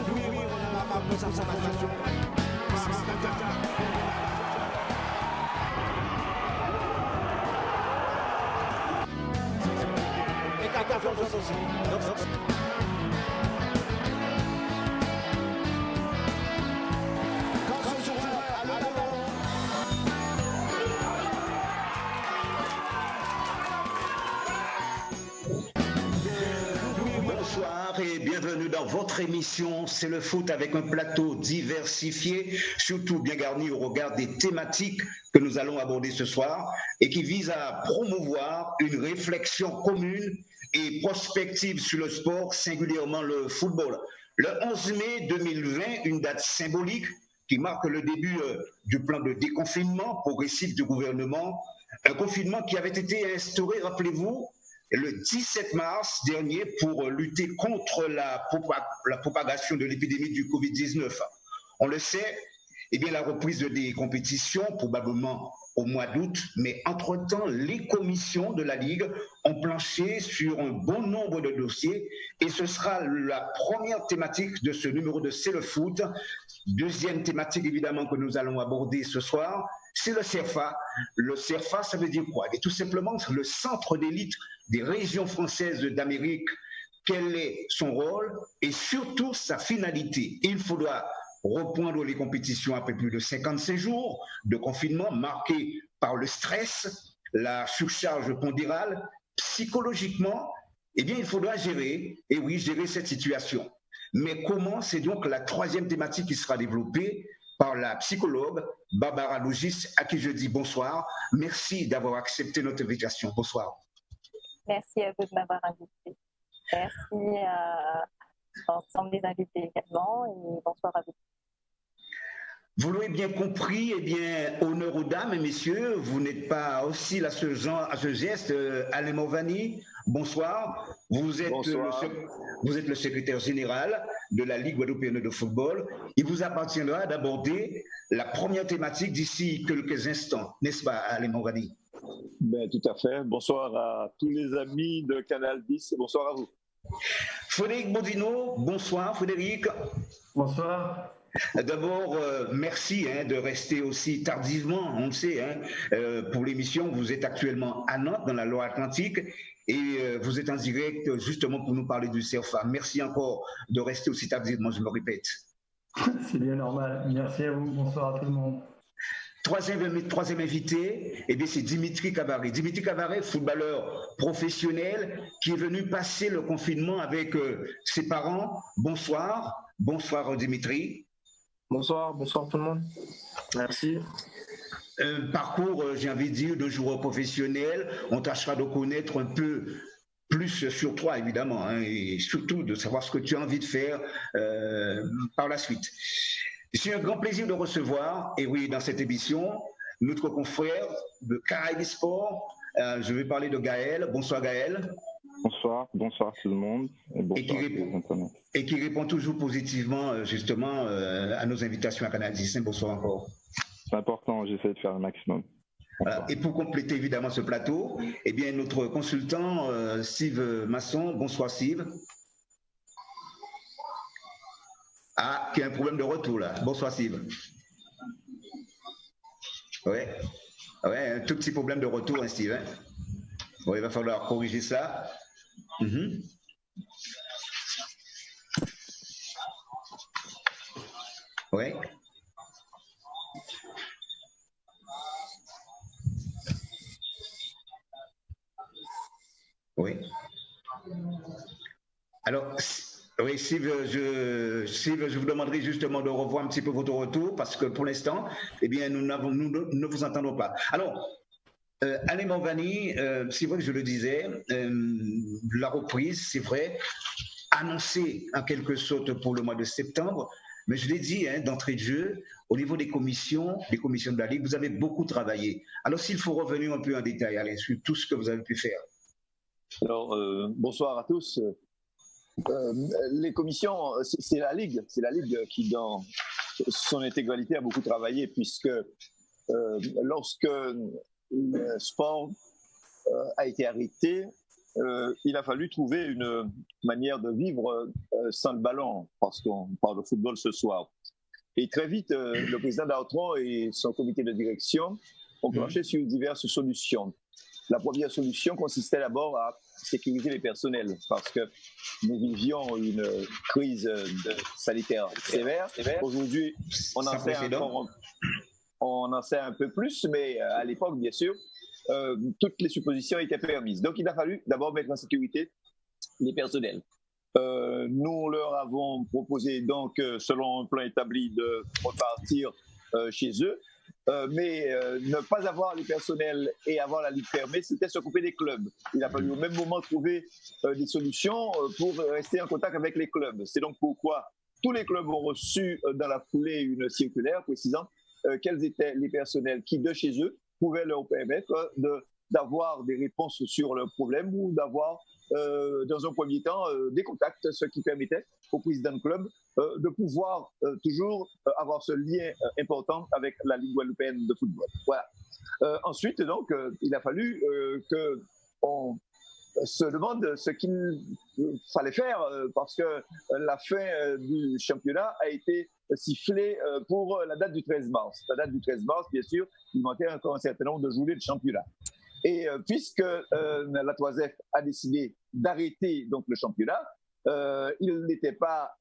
d'ouvrir la marque de sa formation. Et Kaka aussi. Bonsoir et bienvenue dans votre émission C'est le foot avec un plateau diversifié, surtout bien garni au regard des thématiques que nous allons aborder ce soir et qui vise à promouvoir une réflexion commune et prospective sur le sport, singulièrement le football. Le 11 mai 2020, une date symbolique qui marque le début du plan de déconfinement progressif du gouvernement, un confinement qui avait été instauré, rappelez-vous, le 17 mars dernier pour lutter contre la propagation de l'épidémie du Covid-19. On le sait, eh bien, la reprise des compétitions, probablement au mois d'août, mais entre-temps, les commissions de la Ligue ont planché sur un bon nombre de dossiers et ce sera la première thématique de ce numéro de C'est le foot. Deuxième thématique, évidemment, que nous allons aborder ce soir, c'est le CERFA. Le CERFA, ça veut dire quoi? Et tout simplement, c'est le centre d'élite des régions françaises d'Amérique. Quel est son rôle et surtout sa finalité? Il faudra reprendre les compétitions après plus de 55 jours de confinement marqués par le stress, la surcharge pondérale. Psychologiquement, eh bien, il faudra gérer, et oui, gérer cette situation. Mais comment? C'est donc la troisième thématique qui sera développée par la psychologue Barbara Logis, à qui je dis bonsoir. Merci d'avoir accepté notre invitation. Bonsoir. Merci à vous de m'avoir invité. Merci à l'ensemble des invités également et bonsoir à vous. Vous l'avez bien compris, eh bien, honneur aux dames, messieurs, vous n'êtes pas aussi à ce geste. Alain Morvani, bonsoir. Vous êtes le secrétaire général de la Ligue guadeloupéenne de football. Il vous appartiendra d'aborder la première thématique d'ici quelques instants, n'est-ce pas, Alain Morvani? Ben, tout à fait. Bonsoir à tous les amis de Canal 10 et bonsoir à vous. Frédéric Bodino, bonsoir Frédéric. Bonsoir. D'abord, merci de rester aussi tardivement, on le sait, pour l'émission. Vous êtes actuellement à Nantes, dans la Loire-Atlantique, et vous êtes en direct justement pour nous parler du CERFA. Merci encore de rester aussi tardivement, je me répète. C'est bien normal. Merci à vous. Bonsoir à tout le monde. Troisième invité, eh bien, c'est Dimitri Cabaret. Dimitri Cabaret, footballeur professionnel qui est venu passer le confinement avec ses parents. Bonsoir. Bonsoir Dimitri. Bonsoir tout le monde. Merci. Parcours, j'ai envie de dire, de joueur professionnel. On tâchera de connaître un peu plus sur toi, évidemment, et surtout de savoir ce que tu as envie de faire par la suite. C'est un grand plaisir de recevoir, et oui, dans cette émission, notre confrère de Caraïbes Sport. Je vais parler de Gaël. Bonsoir Gaël. Bonsoir tout le monde. Et qui répond toujours positivement, justement, à nos invitations à Canal 10. Bonsoir encore. C'est important, j'essaie de faire le maximum. Voilà. Et pour compléter évidemment ce plateau, eh bien, notre consultant, Steve Masson. Bonsoir Steve. Ah, qui a un problème de retour là. Bonsoir Steve. Ouais, un tout petit problème de retour, Steve. Bon, il va falloir corriger ça. Ouais. Oui. Alors, oui, Steve, je vous demanderai justement de revoir un petit peu votre retour parce que pour l'instant, eh bien, nous ne vous entendons pas. Alors, Alain Morvani, c'est vrai que je le disais, la reprise, c'est vrai, annoncée en quelque sorte pour le mois de septembre, mais je l'ai dit d'entrée de jeu, au niveau des commissions de la Ligue, vous avez beaucoup travaillé. Alors, s'il faut revenir un peu en détail, Alain, sur tout ce que vous avez pu faire. Alors, bonsoir à tous. Les commissions, c'est la Ligue qui, dans son intégralité, a beaucoup travaillé, puisque lorsque le sport a été arrêté, il a fallu trouver une manière de vivre sans le ballon, parce qu'on parle de football ce soir. Et très vite, le président d'Artron et son comité de direction ont planché sur diverses solutions. La première solution consistait d'abord à sécuriser les personnels, parce que nous vivions une crise sanitaire sévère. Aujourd'hui, on en sait un peu plus, mais à l'époque, bien sûr, toutes les suppositions étaient permises. Donc, il a fallu d'abord mettre en sécurité les personnels. Nous leur avons proposé, donc, selon un plan établi, de repartir chez eux. Mais ne pas avoir les personnels et avoir la ligue fermée, c'était s'occuper des clubs. Il a fallu au même moment trouver des solutions pour rester en contact avec les clubs. C'est donc pourquoi tous les clubs ont reçu dans la foulée une circulaire précisant quels étaient les personnels qui, de chez eux, pouvaient leur permettre d'avoir des réponses sur leurs problèmes ou d'avoir, dans un premier temps, des contacts, ce qui permettait au président de club de pouvoir toujours avoir ce lien important avec la Ligue guadeloupéenne de football. Voilà. Ensuite, donc, il a fallu qu'on se demande ce qu'il fallait faire parce que la fin du championnat a été sifflée pour la date du 13 mars. La date du 13 mars, bien sûr, il manquait encore un certain nombre de journées de championnat. Et puisque la 3F a décidé d'arrêter donc le championnat, il n'était pas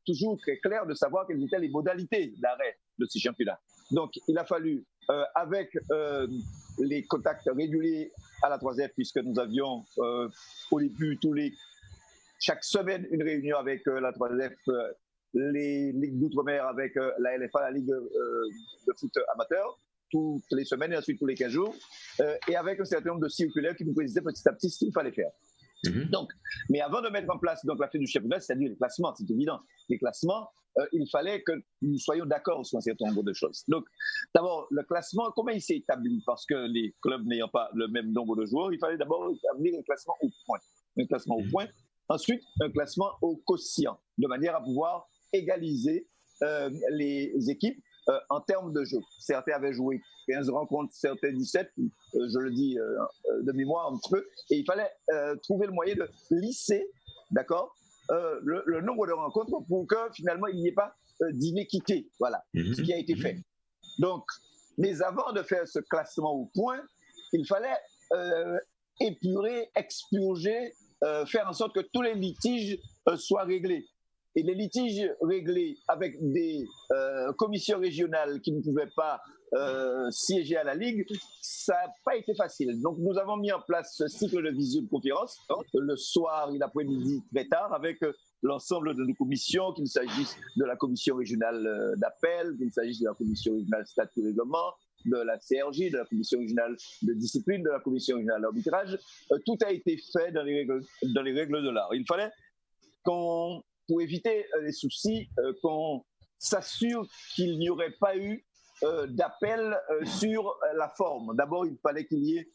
toujours très clair de savoir quelles étaient les modalités d'arrêt de ces championnats. Donc, il a fallu, avec les contacts réguliers à la 3F, puisque nous avions au début chaque semaine une réunion avec la 3F, les ligues d'outre-mer avec la LFA, la Ligue de foot amateur, toutes les semaines et ensuite tous les 15 jours, et avec un certain nombre de circulaires qui nous précisaient petit à petit ce qu'il fallait faire. Donc, mais avant de mettre en place donc, la fin du championnat, c'est-à-dire les classements, c'est évident, les classements, il fallait que nous soyons d'accord sur un certain nombre de choses. Donc, d'abord, le classement, comment il s'est établi? Parce que les clubs n'ayant pas le même nombre de joueurs, il fallait d'abord établir un classement au point. Un classement au point. Ensuite, un classement au quotient, de manière à pouvoir égaliser les équipes en termes de jeu. Certains avaient joué 15 rencontres, certains 17, je le dis de mémoire un petit peu, et il fallait trouver le moyen de lisser, d'accord, le nombre de rencontres pour que finalement il n'y ait pas d'inéquité. Voilà, ce qui a été fait. Donc, mais avant de faire ce classement au point, il fallait épurer, expurger, faire en sorte que tous les litiges soient réglés. Et les litiges réglés avec des commissions régionales qui ne pouvaient pas siéger à la Ligue, ça n'a pas été facile. Donc nous avons mis en place ce cycle de visioconférence le soir et l'après-midi très tard avec l'ensemble de nos commissions, qu'il s'agisse de la commission régionale d'appel, qu'il s'agisse de la commission régionale statut règlement, de la CRJ, de la commission régionale de discipline, de la commission régionale d'arbitrage. Tout a été fait dans les règles de l'art. Il fallait pour éviter les soucis, qu'on s'assure qu'il n'y aurait pas eu d'appel sur la forme. D'abord, il fallait qu'il y ait,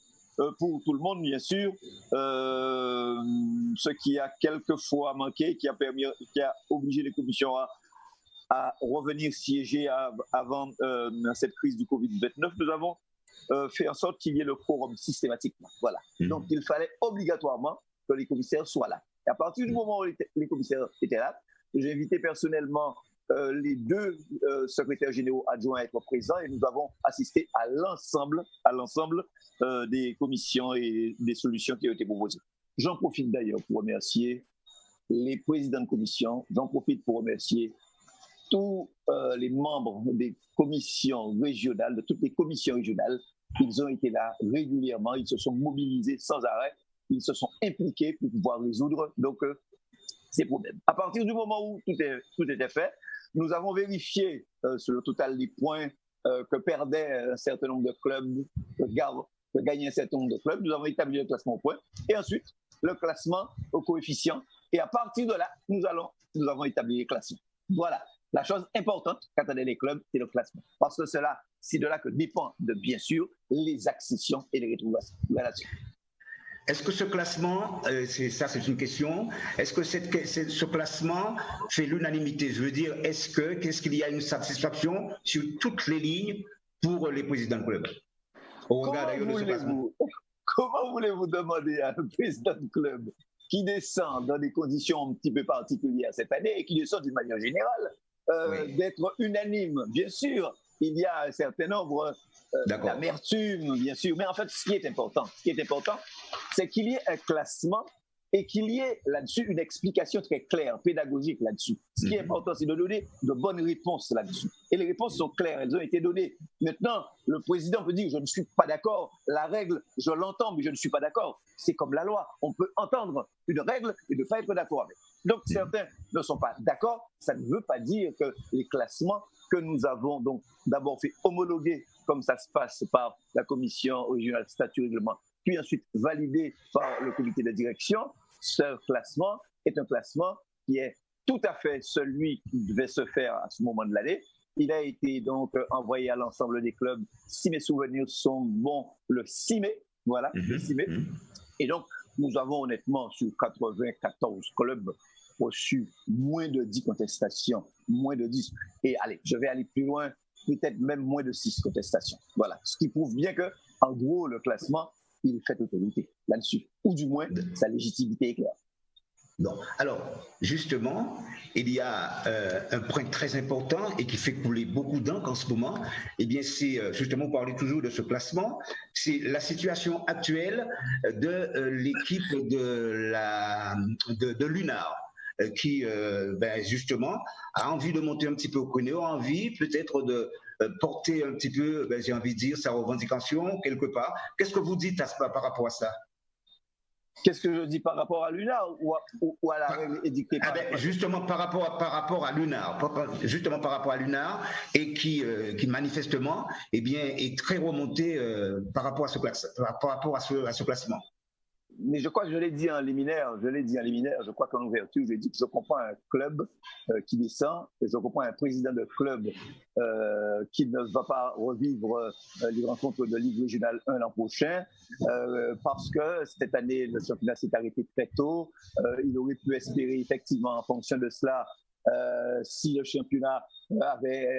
pour tout le monde, bien sûr, ce qui a quelquefois manqué, qui a obligé les commissions à revenir siéger avant cette crise du Covid-19. Nous avons fait en sorte qu'il y ait le quorum systématiquement. Voilà. Donc, il fallait obligatoirement que les commissaires soient là. Et à partir du moment où les commissaires étaient là, j'ai invité personnellement les deux secrétaires généraux adjoints à être présents et nous avons assisté à l'ensemble des commissions et des solutions qui ont été proposées. J'en profite d'ailleurs pour remercier les présidents de commission, j'en profite pour remercier tous les membres des commissions régionales, de toutes les commissions régionales. Ils ont été là régulièrement, ils se sont mobilisés sans arrêt. Ils se sont impliqués pour pouvoir résoudre donc, ces problèmes. À partir du moment où tout était fait, nous avons vérifié sur le total des points que perdaient un certain nombre de clubs, que gagnaient un certain nombre de clubs. Nous avons établi le classement au point et ensuite le classement au coefficient. Et à partir de là, nous avons établi les classements. Voilà. La chose importante quand on est les clubs, c'est le classement. Parce que c'est de là que dépendent, bien sûr, les accessions et les rétrouvation. Voilà. Est-ce que ce classement, c'est une question, est-ce que ce classement fait l'unanimité? Je veux dire, qu'est-ce qu'il y a une satisfaction sur toutes les lignes pour les présidents de club au regard d'ailleurs de ce classement? Comment voulez-vous demander à un président de club qui descend dans des conditions un petit peu particulières cette année et qui descend d'une manière générale, d'être unanime? Bien sûr, il y a un certain nombre d'amertume, bien sûr, mais en fait, ce qui est important, c'est qu'il y ait un classement et qu'il y ait là-dessus une explication très claire, pédagogique là-dessus. Ce qui est important, c'est de donner de bonnes réponses là-dessus. Et les réponses sont claires, elles ont été données. Maintenant, le président peut dire, je ne suis pas d'accord, la règle, je l'entends, mais je ne suis pas d'accord. C'est comme la loi, on peut entendre une règle et ne pas être d'accord avec. Donc certains ne sont pas d'accord, ça ne veut pas dire que les classements que nous avons donc d'abord fait homologuer, comme ça se passe par la commission originale statut règlement, puis ensuite validé par le comité de direction, ce classement est un classement qui est tout à fait celui qui devait se faire à ce moment de l'année. Il a été donc envoyé à l'ensemble des clubs, si mes souvenirs sont bons, le 6 mai. Voilà, le 6 mai. Et donc, nous avons honnêtement, sur 94 clubs, reçu moins de 10 contestations, moins de 10. Et allez, je vais aller plus loin, peut-être même moins de 6 contestations. Voilà, ce qui prouve bien que, en gros, le classement, il fait autorité là-dessus, ou du moins sa légitimité est claire. Bon, alors justement, il y a un point très important et qui fait couler beaucoup d'encre en ce moment. Eh bien, c'est justement, on parlait toujours de ce classement, c'est la situation actuelle de l'équipe de l'UNAR. Qui, justement, a envie de monter un petit peu au créneau, a envie peut-être de porter un petit peu, j'ai envie de dire, sa revendication quelque part. Qu'est-ce que vous dites par rapport à ça? Qu'est-ce que je dis par rapport à l'UNAR ou à la règle édictée par justement par rapport à l'UNAR, justement par rapport à l'UNAR, et qui manifestement est très remonté par rapport à ce classement. Mais je crois que je l'ai dit en liminaire, je crois qu'en ouverture, j'ai dit que je comprends un club qui descend, et je comprends un président de club qui ne va pas revivre les rencontres de Ligue régionale 1 l'an prochain, parce que cette année, le championnat s'est arrêté très tôt. Il aurait pu espérer effectivement, en fonction de cela, si le championnat avait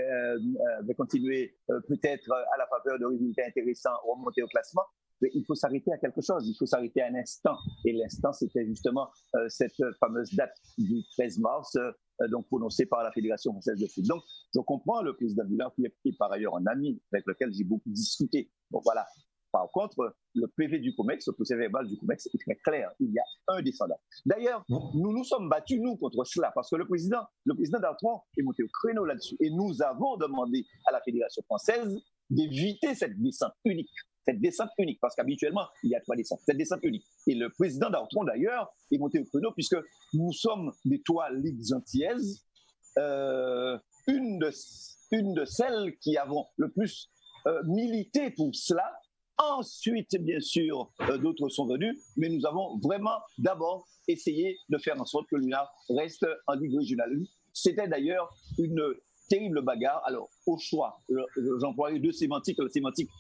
continué peut-être à la faveur de résultats intéressants, remonter au classement. Mais il faut s'arrêter à quelque chose, il faut s'arrêter à un instant. Et l'instant, c'était justement cette fameuse date du 13 mars, donc prononcée par la Fédération française de foot. Donc, je comprends le président Bullard, qui est par ailleurs un ami avec lequel j'ai beaucoup discuté. Donc voilà. Par contre, le PV du COMEX, le procès verbal du COMEX est très clair. Il y a un descendant. D'ailleurs, nous nous sommes battus, nous, contre cela, parce que le président Dartron est monté au créneau là-dessus. Et nous avons demandé à la Fédération française d'éviter cette descente unique. Cette descente unique, parce qu'habituellement, il y a 3 descentes. Cette descente unique. Et le président Dartron, d'ailleurs, est monté au créneau, puisque nous sommes des 3 ligues antillaises, une de celles qui avons le plus milité pour cela. Ensuite, bien sûr, d'autres sont venus, mais nous avons vraiment d'abord essayé de faire en sorte que l'UNAR reste en Ligue régionale. C'était d'ailleurs une terrible bagarre. Alors, au choix, j'employais 2 sémantiques. La sémantique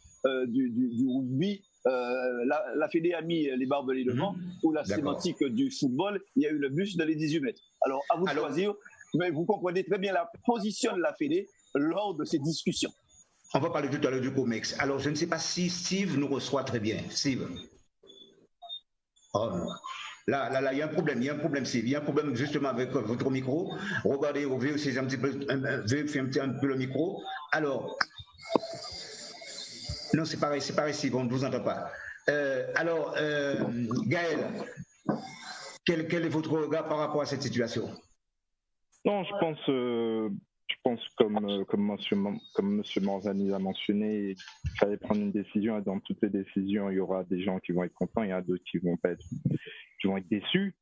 du rugby, la Fédé a mis les barbelés devant, ou la sémantique du football, il y a eu le bus de les 18 mètres. Alors, à vous de choisir, mais vous comprenez très bien la position de la Fédé lors de ces discussions. On va parler tout à l'heure du COMEX. Alors, je ne sais pas si Steve nous reçoit très bien. Steve. Oh, là, il y a un problème, Steve. Il y a un problème justement avec votre micro. Regardez, vérifiez un petit peu le micro. Alors, non, c'est pareil, Steve, on ne vous entend pas. Gaël, quel est votre regard par rapport à cette situation? Non, je pense comme M. Morzani l'a mentionné, il fallait prendre une décision, et dans toutes les décisions, il y aura des gens qui vont être contents, il y en a d'autres qui vont être déçus.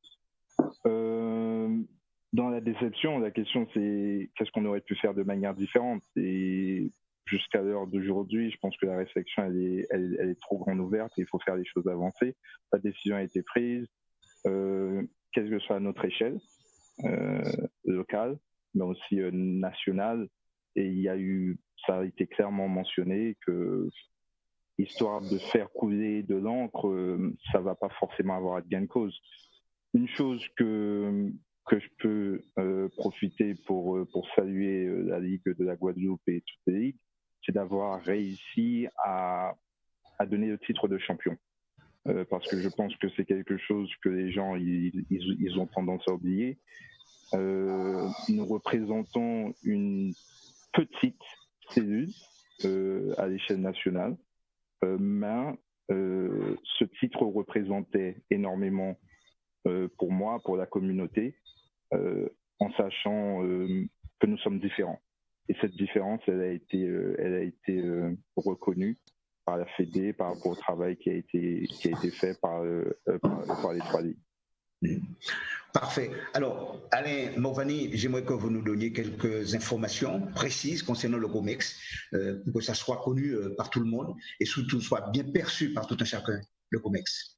Dans la déception, la question c'est qu'est-ce qu'on aurait pu faire de manière différente, et jusqu'à l'heure d'aujourd'hui, je pense que la réflexion elle est trop grande ouverte et il faut faire les choses avancer. La décision a été prise, quelle que soit à notre échelle locale, mais aussi nationale, et ça a été clairement mentionné que, histoire de faire couler de l'encre, ça va pas forcément avoir de gain de cause. Une chose que je peux profiter pour saluer la Ligue de la Guadeloupe et toutes les ligues, c'est d'avoir réussi à donner le titre de champion. parce que je pense que c'est quelque chose que les gens ils ont tendance à oublier. Nous représentons une petite cellule à l'échelle nationale, mais ce titre représentait énormément pour moi, pour la communauté, en sachant que nous sommes différents. Et cette différence, elle a été reconnue par la Fédé par rapport au travail qui a été fait par les 3 ligues. Parfait. Alors, Alain Morvani, j'aimerais que vous nous donniez quelques informations précises concernant le COMEX, pour que ça soit connu par tout le monde et surtout soit bien perçu par tout un chacun, le COMEX.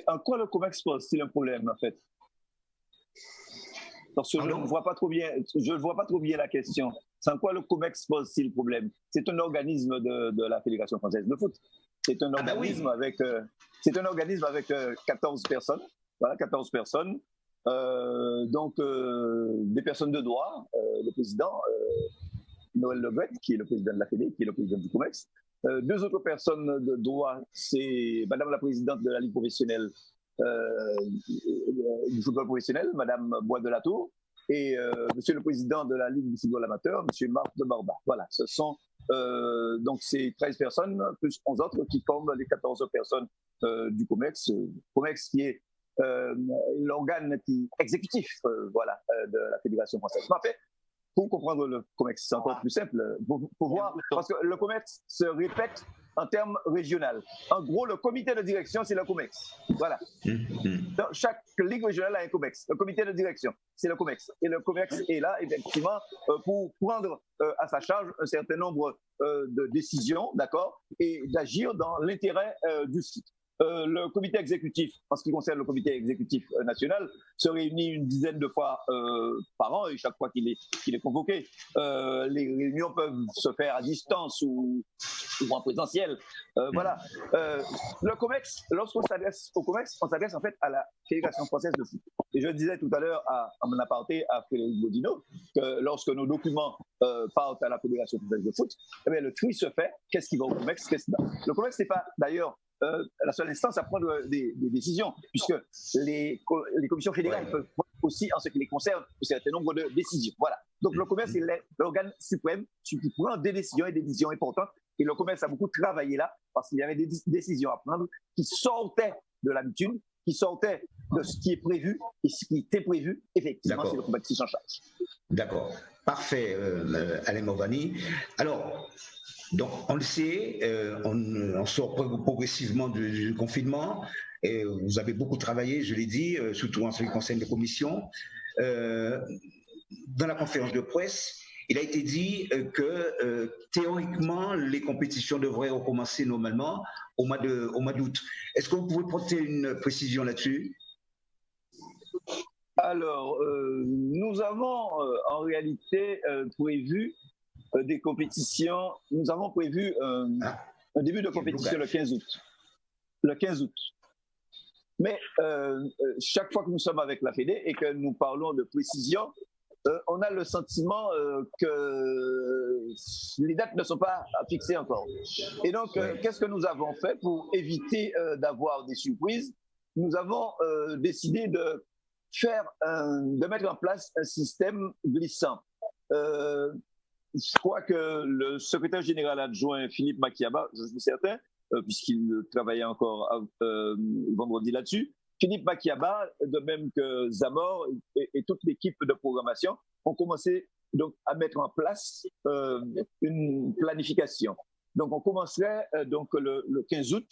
En quoi le COMEX pose-t-il un problème, en fait? Parce que je ne vois pas trop bien la question. C'est en quoi le COMEX pose-t-il problème? C'est un organisme de la Fédération française de foot. C'est un organisme avec 14 personnes. Voilà, 14 personnes. Donc, des personnes de droit, le président Noël Le Gret, qui est le président de la Fédé, qui est le président du COMEX. 2 autres personnes de droit, c'est Madame la présidente de la Ligue professionnelle du football professionnel, Madame Bois de la Tour, et Monsieur le président de la Ligue du football amateur, Monsieur Marc de Barba. Voilà, ce sont donc ces 13 personnes plus 11 autres qui forment les 14 personnes du COMEX. COMEX qui est l'organe exécutif de la Fédération française. En fait, pour comprendre le COMEX, c'est encore plus simple. Pour voir, parce que le COMEX se répète en termes régionaux. En gros, le comité de direction, c'est le COMEX. Voilà. Donc, chaque ligue régionale a un COMEX. Le comité de direction, c'est le COMEX. Et le COMEX est là, effectivement, pour prendre à sa charge un certain nombre de décisions, d'accord, et d'agir dans l'intérêt du site. Le comité exécutif, en ce qui concerne le comité exécutif national, se réunit une dizaine de fois par an et chaque fois qu'il est convoqué. Les réunions peuvent se faire à distance ou en présentiel. Voilà. Le COMEX, lorsqu'on s'adresse au COMEX, on s'adresse en fait à la Fédération française de foot. Et je disais tout à l'heure à mon aparté à Frédéric Bodino que lorsque nos documents partent à la Fédération française de foot, eh bien, le tri se fait. Qu'est-ce qui va au COMEX? Le COMEX n'est pas d'ailleurs la seule instance à prendre des décisions, puisque les commissions fédérales peuvent prendre aussi, en ce qui les concerne, un certain nombre de décisions. Voilà. Donc le COMEX est l'organe suprême qui prend des décisions et des décisions importantes. Et le COMEX a beaucoup travaillé là, parce qu'il y avait des décisions à prendre qui sortaient de l'habitude, qui sortaient de ce qui est prévu, et ce qui était prévu, effectivement, c'est le COMEX qui s'en charge. D'accord. Parfait, Alain Morvani. Alors, donc, on le sait, on sort progressivement du confinement. Et vous avez beaucoup travaillé, je l'ai dit, surtout en ce qui concerne les commissions. Dans la conférence de presse, il a été dit que théoriquement, les compétitions devraient recommencer normalement au mois d'août. Est-ce que vous pouvez porter une précision là-dessus? Alors, nous avons en réalité prévu des compétitions. Nous avons prévu un début de compétition le 15 août. Le 15 août. Mais chaque fois que nous sommes avec la Fédé et que nous parlons de précision, on a le sentiment que les dates ne sont pas fixées encore. Et donc, qu'est-ce que nous avons fait pour éviter d'avoir des surprises? Nous avons décidé de mettre en place un système glissant. Je crois que le secrétaire général adjoint Philippe Makiaba, je suis certain, puisqu'il travaillait encore vendredi là-dessus, Philippe Makiaba, de même que Zamor et toute l'équipe de programmation, ont commencé donc à mettre en place une planification. Donc on commencerait donc le 15 août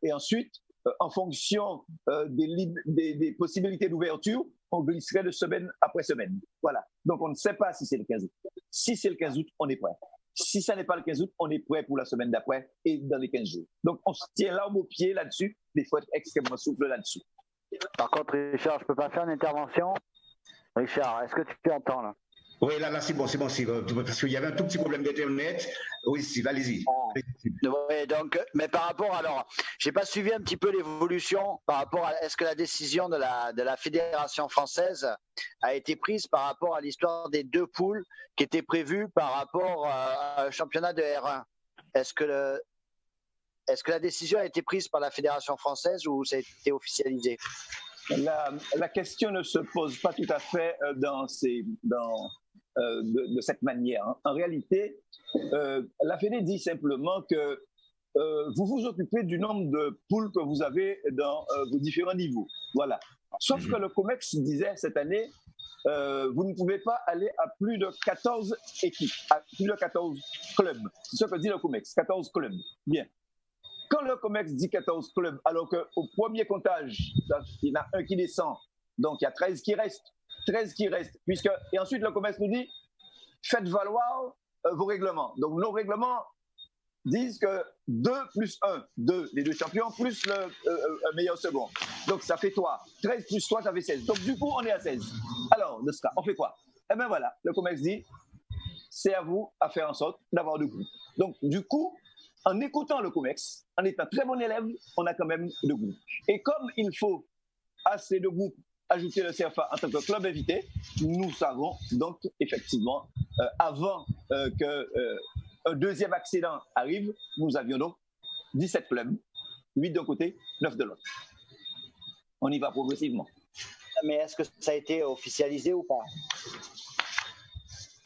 et ensuite, en fonction des possibilités d'ouverture, on glisserait de semaine après semaine. Voilà. Donc on ne sait pas si c'est le 15 août. Si c'est le 15 août, on est prêt. Si ça n'est pas le 15 août, on est prêt pour la semaine d'après et dans les 15 jours. Donc on se tient l'arme au pied là-dessus, mais il faut être extrêmement souple là-dessus. Par contre, Richard, je ne peux pas faire une intervention. Richard, est-ce que tu entends là? Oui, là, c'est bon, parce qu'il y avait un tout petit problème d'Internet. Oui, allez-y. Oui, donc, mais par rapport, alors, j'ai pas suivi un petit peu l'évolution par rapport à, est-ce que la décision de la Fédération française a été prise par rapport à l'histoire des 2 poules qui étaient prévues par rapport à un championnat de R1? Est-ce Est-ce que la décision a été prise par la Fédération française ou ça a été officialisé? La question ne se pose pas tout à fait de cette manière. En réalité, la Fédé dit simplement que vous vous occupez du nombre de poules que vous avez dans vos différents niveaux. Voilà. Sauf que le COMEX disait cette année, vous ne pouvez pas aller à plus de 14 équipes, à plus de 14 clubs. C'est ce que dit le COMEX, 14 clubs. Bien. Quand le COMEX dit 14 clubs, alors qu'au premier comptage, il y en a un qui descend, donc il y a 13 qui restent. 13 qui restent. Et ensuite, le COMEX nous dit, faites valoir vos règlements. Donc nos règlements disent que 2 plus 1, 2, les deux champions, plus le meilleur second. Donc ça fait 3. 13 plus 3, ça fait 16. Donc du coup, on est à 16. Alors, de ce cas, on fait quoi? Eh bien voilà, le COMEX dit, c'est à vous à faire en sorte d'avoir 2 groupes. Donc du coup, en écoutant le COMEX, en étant très bon élève, on a quand même 2 groupes. Et comme il faut à ces 2 groupes ajouter le CFA en tant que club invité, nous savons donc effectivement, avant qu'un deuxième accident arrive, nous avions donc 17 clubs, 8 d'un côté, 9 de l'autre. On y va progressivement. Mais est-ce que ça a été officialisé ou pas?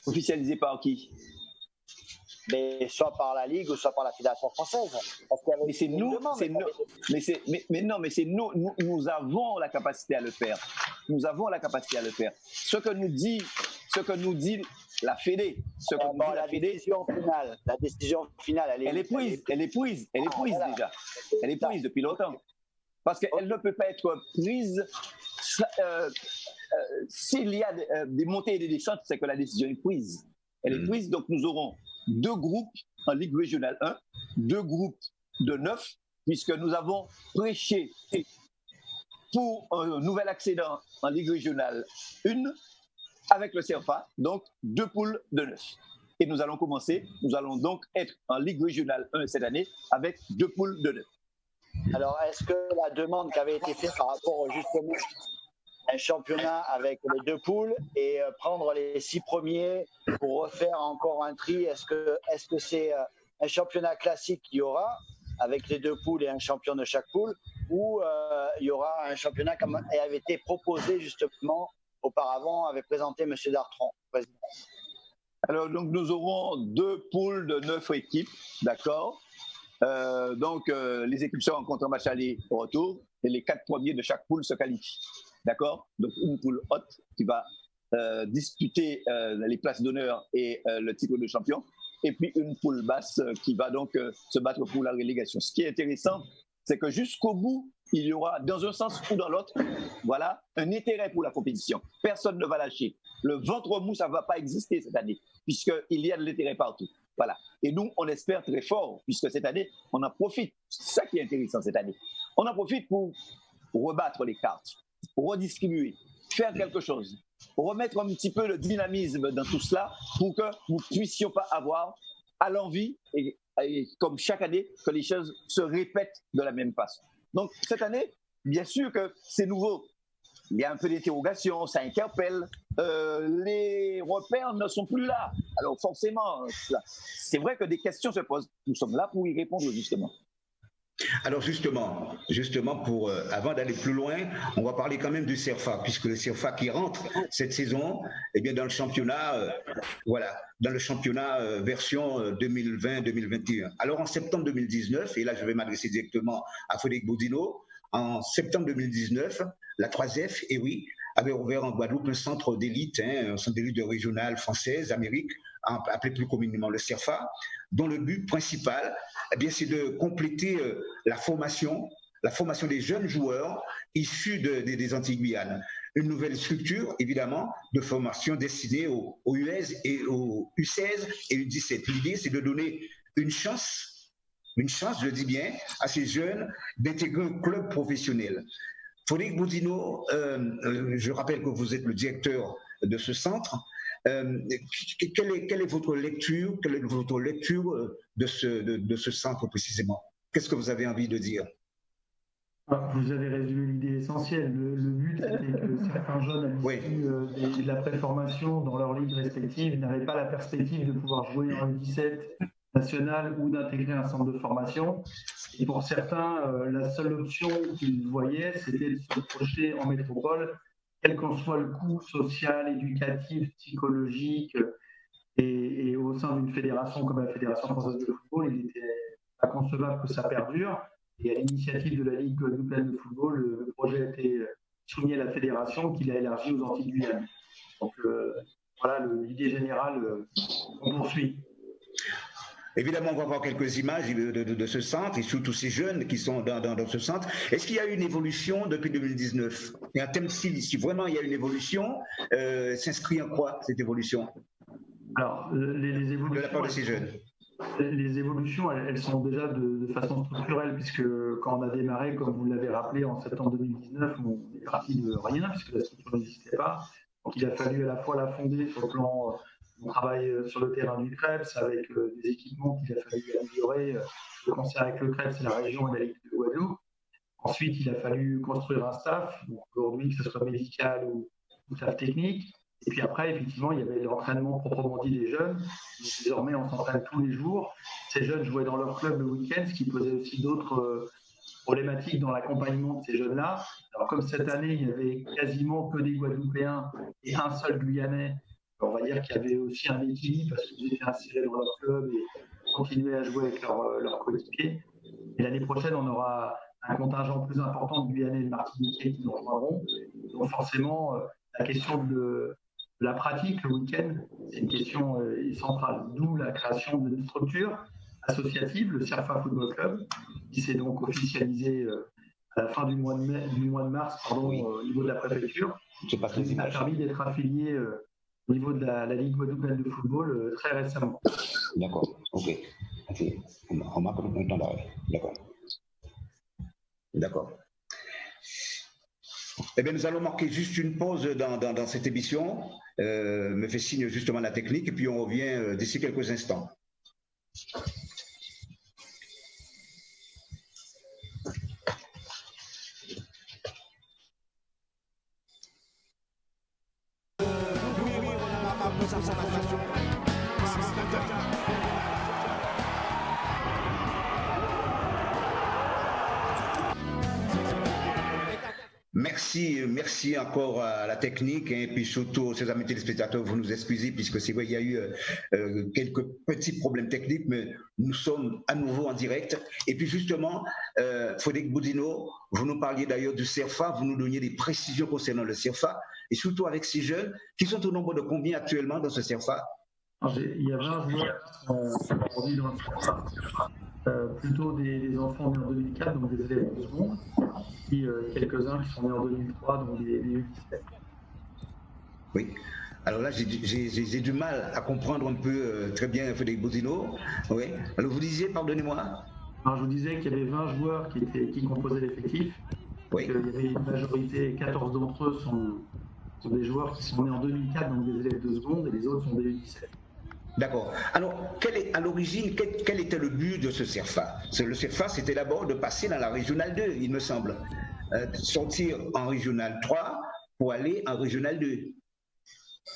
Officialisé par qui? Mais soit par la Ligue ou soit par la Fédération française. Mais c'est nous, nous avons la capacité à le faire. Nous avons la capacité à le faire. Ce que nous dit la Fédé, la décision finale, elle est prise déjà. Elle est prise depuis longtemps. Parce qu'elle ne peut pas être prise s'il y a des montées et des descentes, c'est que la décision est prise. Elle est prise, donc nous aurons 2 groupes en Ligue régionale 1, 2 groupes de 9, puisque nous avons prêché pour un nouvel accédant en Ligue régionale 1 avec le CFA, donc 2 poules de 9. Et nous allons donc être en Ligue régionale 1 cette année avec 2 poules de 9. Alors, est-ce que la demande qui avait été faite par rapport justement un championnat avec les 2 poules et prendre les 6 premiers pour refaire encore un tri, est-ce que c'est un championnat classique qu'il y aura avec les 2 poules et un champion de chaque poule, ou il y aura un championnat comme avait été proposé justement auparavant, avait présenté M. Dartron, président? Alors, donc nous aurons 2 poules de 9 équipes, d'accord. Les équipes se rencontrent en match aller au retour et les 4 premiers de chaque poule se qualifient. D'accord? Donc une poule haute qui va disputer les places d'honneur et le titre de champion, et puis une poule basse qui va donc se battre pour la relégation. Ce qui est intéressant, c'est que jusqu'au bout, il y aura, dans un sens ou dans l'autre, voilà, un intérêt pour la compétition. Personne ne va lâcher. Le ventre mou, ça ne va pas exister cette année, puisqu'il y a de l'intérêt partout. Voilà. Et nous, on espère très fort, puisque cette année, on en profite. C'est ça qui est intéressant cette année. On en profite pour rebattre les cartes, pour redistribuer, faire quelque chose, remettre un petit peu le dynamisme dans tout cela pour que nous ne puissions pas avoir à l'envie, et comme chaque année, que les choses se répètent de la même façon. Donc cette année, bien sûr que c'est nouveau. Il y a un peu d'interrogation, ça interpelle. Les repères ne sont plus là. Alors forcément, c'est vrai que des questions se posent. Nous sommes là pour y répondre justement. Alors justement, avant d'aller plus loin, on va parler quand même du CERFA, puisque le CERFA qui rentre cette saison, eh bien dans le championnat, version 2020-2021. Alors en septembre 2019, et là je vais m'adresser directement à Frédéric Boudinot, en septembre 2019, la 3F, avait ouvert en Guadeloupe un centre d'élite, un centre d'élite de régionale française, Amérique, appelé plus communément le CERFA, dont le but principal, eh bien, c'est de compléter la formation des jeunes joueurs issus des Antilles-Guyane. Une nouvelle structure, évidemment, de formation destinée aux U16 et aux U16 et U17. L'idée, c'est de donner une chance, je le dis bien, à ces jeunes d'intégrer un club professionnel. Frédéric Boudinot, je rappelle que vous êtes le directeur de ce centre. Quelle est votre lecture de ce centre précisément? Qu'est-ce que vous avez envie de dire? Vous avez résumé l'idée essentielle. Le but, c'était que certains jeunes à l'issue de la préformation dans leur ligue respective n'avaient pas la perspective de pouvoir jouer en U17 national ou d'intégrer un centre de formation. Et pour certains, la seule option qu'ils voyaient, c'était de se projeter en métropole, quel qu'en soit le coût social, éducatif, psychologique, et au sein d'une fédération comme la Fédération française de football, il était inconcevable que ça perdure. Et à l'initiative de la Ligue guadeloupéenne de football, le projet a été soumis à la fédération qu'il a élargi aux Antilles Guyane. Donc voilà l'idée générale qu'on poursuit. Évidemment, on va voir quelques images de ce centre et surtout ces jeunes qui sont dans ce centre. Est-ce qu'il y a eu une évolution depuis 2019? Et en termes si vraiment il y a une évolution, s'inscrit en quoi cette évolution? Alors, les évolutions, de la part de ces jeunes. Les évolutions, elles sont déjà de façon structurelle, puisque quand on a démarré, comme vous l'avez rappelé, en septembre 2019, on est parti de rien, puisque la structure n'existait pas. Donc il a fallu à la fois la fonder sur le plan on travaille sur le terrain du CREPS avec des équipements qu'il a fallu améliorer, le concert avec le CREPS et la région et la Ligue de Guadeloupe. Ensuite, il a fallu construire un staff, aujourd'hui que ce soit médical ou staff technique. Et puis après, effectivement, il y avait l'entraînement proprement dit des jeunes. Désormais, on s'entraîne tous les jours. Ces jeunes jouaient dans leur club le week-end, ce qui posait aussi d'autres problématiques dans l'accompagnement de ces jeunes-là. Alors comme cette année, il n'y avait quasiment que des Guadeloupéens et un seul Guyanais, on va dire qu'il y avait aussi un équilibre parce qu'ils étaient insérés dans leur club et continuaient à jouer avec leurs coéquipiers. Et l'année prochaine, on aura un contingent plus important de Guyanais et de Martiniquais qui nous rejoindront. Donc forcément, la question de la pratique le week-end, c'est une question centrale. D'où la création d'une structure associative, le CIRFA Football Club, qui s'est donc officialisé à la fin du mois de mars au niveau de la préfecture. Qui a permis d'être affilié au niveau de la Ligue guadeloupéenne de football très récemment. D'accord, ok. On marque un temps d'arrêt. D'accord. D'accord. Eh bien, nous allons marquer juste une pause dans cette émission. Me fait signe justement la technique et puis on revient d'ici quelques instants. Merci encore à la technique et puis surtout aux amis téléspectateurs, vous nous excusez puisque c'est vrai il y a eu quelques petits problèmes techniques, mais nous sommes à nouveau en direct. Et puis justement, Frédéric Boudinot, vous nous parliez d'ailleurs du CIRFA, vous nous donniez des précisions concernant le CIRFA et surtout avec ces jeunes qui sont au nombre de combien actuellement dans ce CIRFA? Il y a 20 joueurs qui sont aujourd'hui dans le CIRFA. Plutôt des enfants nés en 2004, donc des élèves de seconde, puis quelques-uns qui sont nés en 2003, donc des U17. Oui. Alors là, j'ai du mal à comprendre un peu très bien Frédéric Boudinot. Oui. Alors vous disiez, pardonnez-moi. Alors je vous disais qu'il y avait 20 joueurs qui composaient l'effectif. Oui. Il y avait une majorité, 14 d'entre eux sont des joueurs qui sont nés en 2004, donc des élèves de seconde, et les autres sont des U17. D'accord. Alors, à l'origine, quel était le but de ce CIRFA? Le CIRFA, c'était d'abord de passer dans la Régionale 2, il me semble. Sortir en Régionale 3 pour aller en Régionale 2.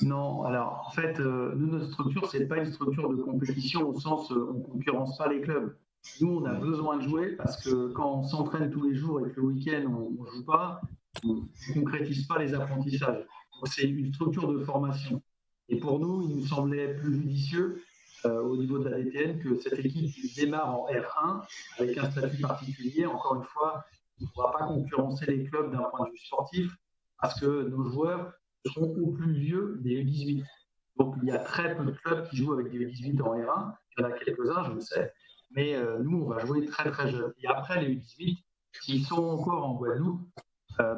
Non, alors en fait, nous, notre structure, ce n'est pas une structure de compétition au sens on ne concurrence pas les clubs. Nous, on a besoin de jouer parce que quand on s'entraîne tous les jours et que le week-end, on ne joue pas, on ne concrétise pas les apprentissages. C'est une structure de formation. Et pour nous, il nous semblait plus judicieux au niveau de la DTN que cette équipe démarre en R1 avec un statut particulier. Encore une fois, on ne pourra pas concurrencer les clubs d'un point de vue sportif parce que nos joueurs seront au plus vieux des U18. Donc il y a très peu de clubs qui jouent avec des U18 en R1. Il y en a quelques-uns, je le sais. Mais nous, on va jouer très très jeune. Et après, les U18, s'ils sont encore en Guadeloupe,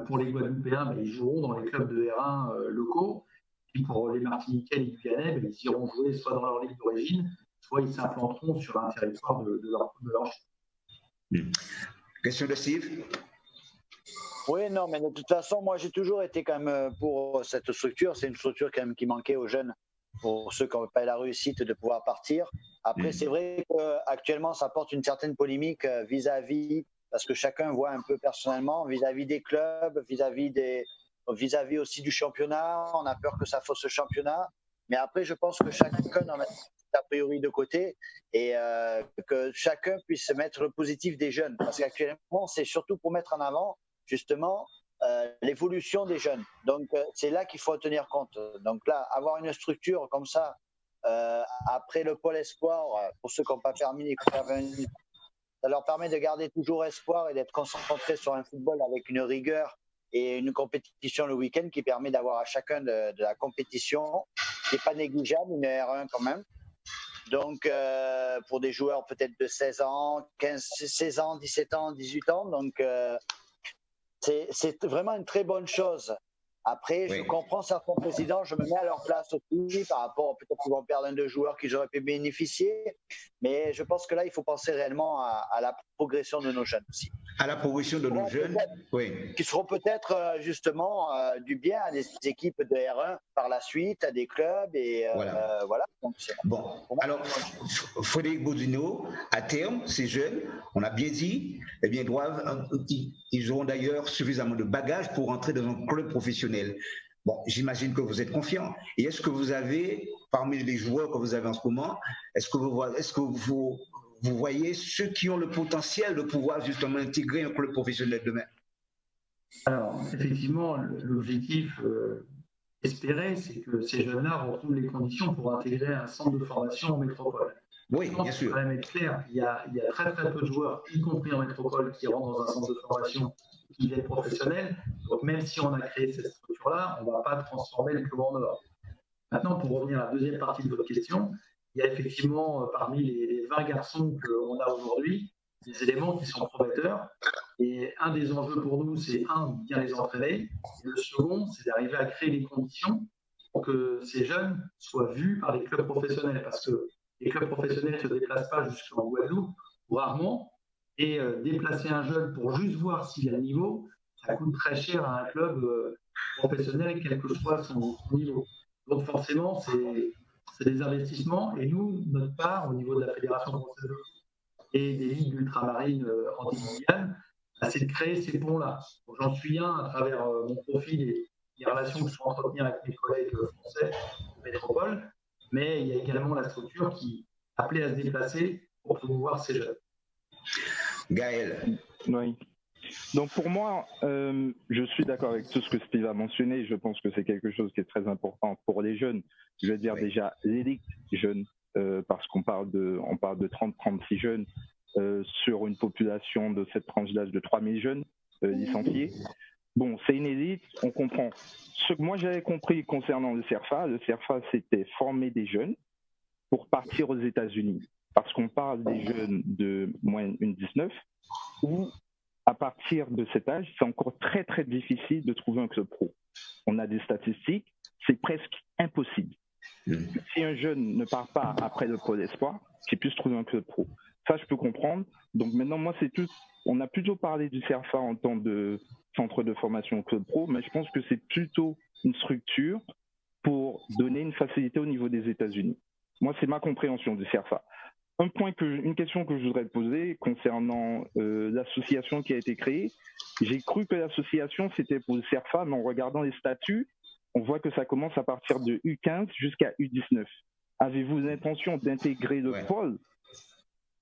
pour les Guadeloupéens, ils joueront dans les clubs de R1 locaux. Et pour les Martiniquais et les Guyanais, ils iront jouer soit dans leur ligue d'origine, soit ils s'implanteront sur un territoire de leur choix. Question de Steve? Oui, non, mais de toute façon, moi j'ai toujours été quand même pour cette structure. C'est une structure quand même qui manquait aux jeunes, pour ceux qui n'ont pas eu la réussite de pouvoir partir. Après, c'est vrai qu'actuellement, ça porte une certaine polémique vis-à-vis, parce que chacun voit un peu personnellement, vis-à-vis des clubs, vis-à-vis aussi du championnat. On a peur que ça fausse le championnat. Mais après, je pense que chacun, a priori de côté et que chacun puisse mettre le positif des jeunes. Parce qu'actuellement, c'est surtout pour mettre en avant justement l'évolution des jeunes. Donc, c'est là qu'il faut tenir compte. Donc là, avoir une structure comme ça, après le pôle espoir, pour ceux qui n'ont pas permis, ça leur permet de garder toujours espoir et d'être concentrés sur un football avec une rigueur et une compétition le week-end qui permet d'avoir à chacun de la compétition, qui n'est pas négligeable, une R1 quand même. Donc, pour des joueurs peut-être de 16 ans, 15, 16 ans, 17 ans, 18 ans, donc c'est vraiment une très bonne chose. Après, je comprends certains présidents, je me mets à leur place aussi par rapport, peut-être qu'ils vont perdre un de joueurs qu'ils auraient pu bénéficier, mais je pense que là, il faut penser réellement à la progression de nos jeunes aussi. À la progression de nos jeunes, oui. Qui seront peut-être justement du bien à des équipes de R1 par la suite, à des clubs et voilà. Donc, bon, alors Frédéric Bodino, à terme, ces jeunes, on a bien dit, eh bien, ils auront d'ailleurs suffisamment de bagages pour entrer dans un club professionnel. Bon, j'imagine que vous êtes confiant. Et est-ce que vous avez, parmi les joueurs que vous avez en ce moment, est-ce que vous voyez ceux qui ont le potentiel de pouvoir justement intégrer un club professionnel demain? Alors, effectivement, l'objectif espéré, c'est que ces jeunes-là retrouvent les conditions pour intégrer un centre de formation en métropole. Oui, bien sûr. Il faut quand même être clair, il y a très très peu de joueurs, y compris en métropole, qui rentrent dans un centre de formation qui deviennent professionnels. Donc, même si on a créé cette structure-là, on ne va pas transformer le club en or. Maintenant, pour revenir à la deuxième partie de votre question, il y a effectivement, parmi les 20 garçons qu'on a aujourd'hui, des éléments qui sont prometteurs. Et un des enjeux pour nous, c'est de bien les entraîner. Et le second, c'est d'arriver à créer les conditions pour que ces jeunes soient vus par les clubs professionnels. Parce que les clubs professionnels ne se déplacent pas jusqu'en Guadeloupe, ou rarement. Et déplacer un jeune pour juste voir s'il a le niveau, ça coûte très cher à un club professionnel, quel que soit son niveau. Donc forcément, c'est des investissements. Et nous, notre part, au niveau de la Fédération française de foot et des ligues ultramarines antilles-Guyane, c'est de créer ces ponts-là. J'en suis un à travers mon profil et les relations que je peux entretenir avec mes collègues français de métropole, mais il y a également la structure qui est appelée à se déplacer pour promouvoir ces jeunes. Gaël. Oui. Donc pour moi, je suis d'accord avec tout ce que Steve a mentionné. Je pense que c'est quelque chose qui est très important pour les jeunes. Je veux dire déjà l'élite jeune, parce qu'on parle de 30-36 jeunes sur une population de cette tranche d'âge de 3000 jeunes licenciés. Bon, c'est une élite, on comprend. Ce que moi j'avais compris concernant le CERFA, c'était former des jeunes pour partir aux États-Unis. Parce qu'on parle des jeunes de moins de 19, où à partir de cet âge, c'est encore très très difficile de trouver un club pro. On a des statistiques, c'est presque impossible. Si un jeune ne part pas après le pôle espoir, qu'il puisse trouver un club pro. Ça, je peux comprendre. Donc maintenant, moi, on a plutôt parlé du CERFA en tant que centre de formation club pro, mais je pense que c'est plutôt une structure pour donner une facilité au niveau des États-Unis. Moi, c'est ma compréhension du CERFA. Une question que je voudrais poser concernant l'association qui a été créée. J'ai cru que l'association, c'était pour le CERFA, mais en regardant les statuts, on voit que ça commence à partir de U15 jusqu'à U19. Avez-vous l'intention d'intégrer le pôle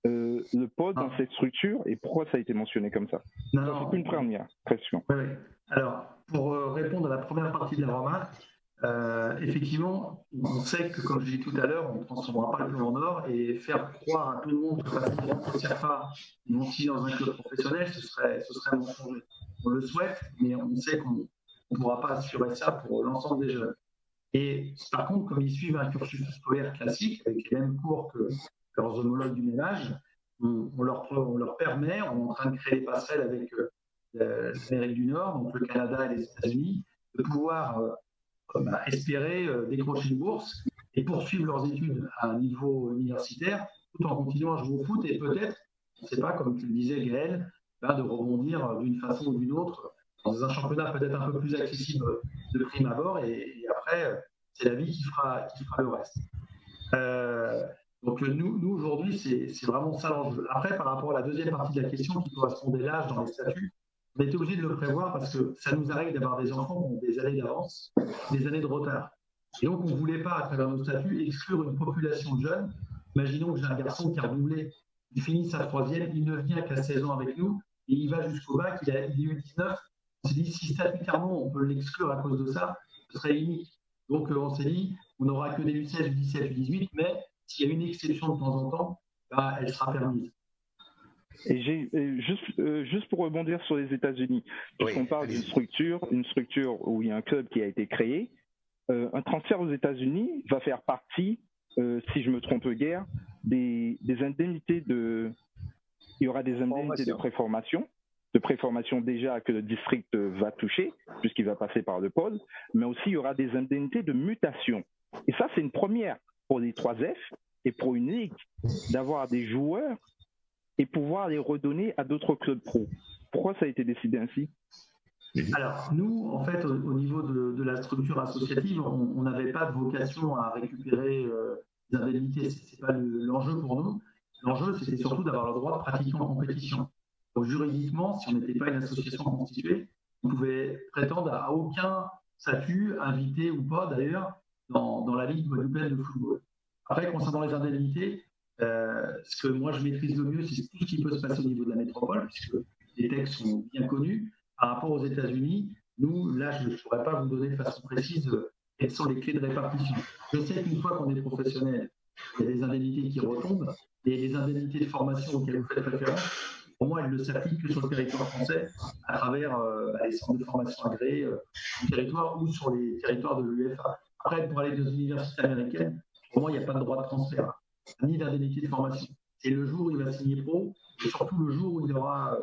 dans cette structure et pourquoi ça a été mentionné comme ça? C'est une première question. Oui. Alors, pour répondre à la première partie de la remarque, effectivement, on sait que, comme je l'ai dit tout à l'heure, on ne transformera pas le club en or et faire croire à tout le monde que parce qu'ils rentrent au CERFA, ils vont signer dans un club professionnel, ce serait mensonger. On le souhaite, mais on sait qu'on ne pourra pas assurer ça pour l'ensemble des jeunes. Et par contre, comme ils suivent un cursus scolaire classique, avec les mêmes cours que leurs homologues du même âge, on leur permet, on est en train de créer des passerelles avec l'Amérique du Nord, donc le Canada et les États-Unis, de pouvoir espérer décrocher une bourse et poursuivre leurs études à un niveau universitaire tout en continuant à jouer au foot et peut-être, on ne sait pas, comme tu le disais Gaël, de rebondir d'une façon ou d'une autre dans un championnat peut-être un peu plus accessible de prime abord et après, c'est la vie qui fera le reste. Donc nous aujourd'hui, c'est vraiment ça l'enjeu. Après, par rapport à la deuxième partie de la question qui correspondait l'âge dans les statuts, on était obligé de le prévoir parce que ça nous arrive d'avoir des enfants qui ont des années d'avance, des années de retard. Et donc, on ne voulait pas, à travers nos statuts, exclure une population de jeunes. Imaginons que j'ai un garçon qui a redoublé, il finit sa troisième, il ne vient qu'à 16 ans avec nous, et il va jusqu'au bac, il a eu 19. On s'est dit, si statutairement on peut l'exclure à cause de ça, ce serait unique. Donc, on s'est dit, on n'aura que des U16, U17, U18, mais s'il y a une exception de temps en temps, bah, elle sera permise. Et juste pour rebondir sur les États-Unis, puisqu'on parle d'une structure, une structure où il y a un club qui a été créé, un transfert aux États-Unis va faire partie, si je me trompe guère, des indemnités de. Il y aura des indemnités de préformation déjà que le district va toucher, puisqu'il va passer par le pôle, mais aussi il y aura des indemnités de mutation. Et ça, c'est une première pour les 3F et pour une ligue d'avoir des joueurs et pouvoir les redonner à d'autres clubs pro. Pourquoi ça a été décidé ainsi ? Alors, nous, en fait, au niveau de la structure associative, on n'avait pas de vocation à récupérer des indemnités. Ce n'est pas l'enjeu pour nous. L'enjeu, c'était surtout d'avoir le droit de pratiquer en compétition. Donc, juridiquement, si on n'était pas une association constituée, on pouvait prétendre à aucun statut, invité ou pas d'ailleurs, dans la Ligue guadeloupéenne de football. Après, concernant les indemnités, ce que moi je maîtrise le mieux, c'est tout ce qui peut se passer au niveau de la métropole, puisque les textes sont bien connus. Par rapport aux États-Unis, nous, là, je ne pourrais pas vous donner de façon précise quelles sont les clés de répartition. Je sais qu'une fois qu'on est professionnel, il y a des indemnités qui retombent, et les indemnités de formation auxquelles vous faites référence, pour moi, elles ne s'appliquent que sur le territoire français, à travers les centres de formation agréés du territoire ou sur les territoires de l'UEFA. Après, pour aller dans les universités américaines, pour moi, il n'y a pas de droit de transfert, ni d'indemnité de formation. C'est le jour où il va signer pro, et surtout le jour où il y aura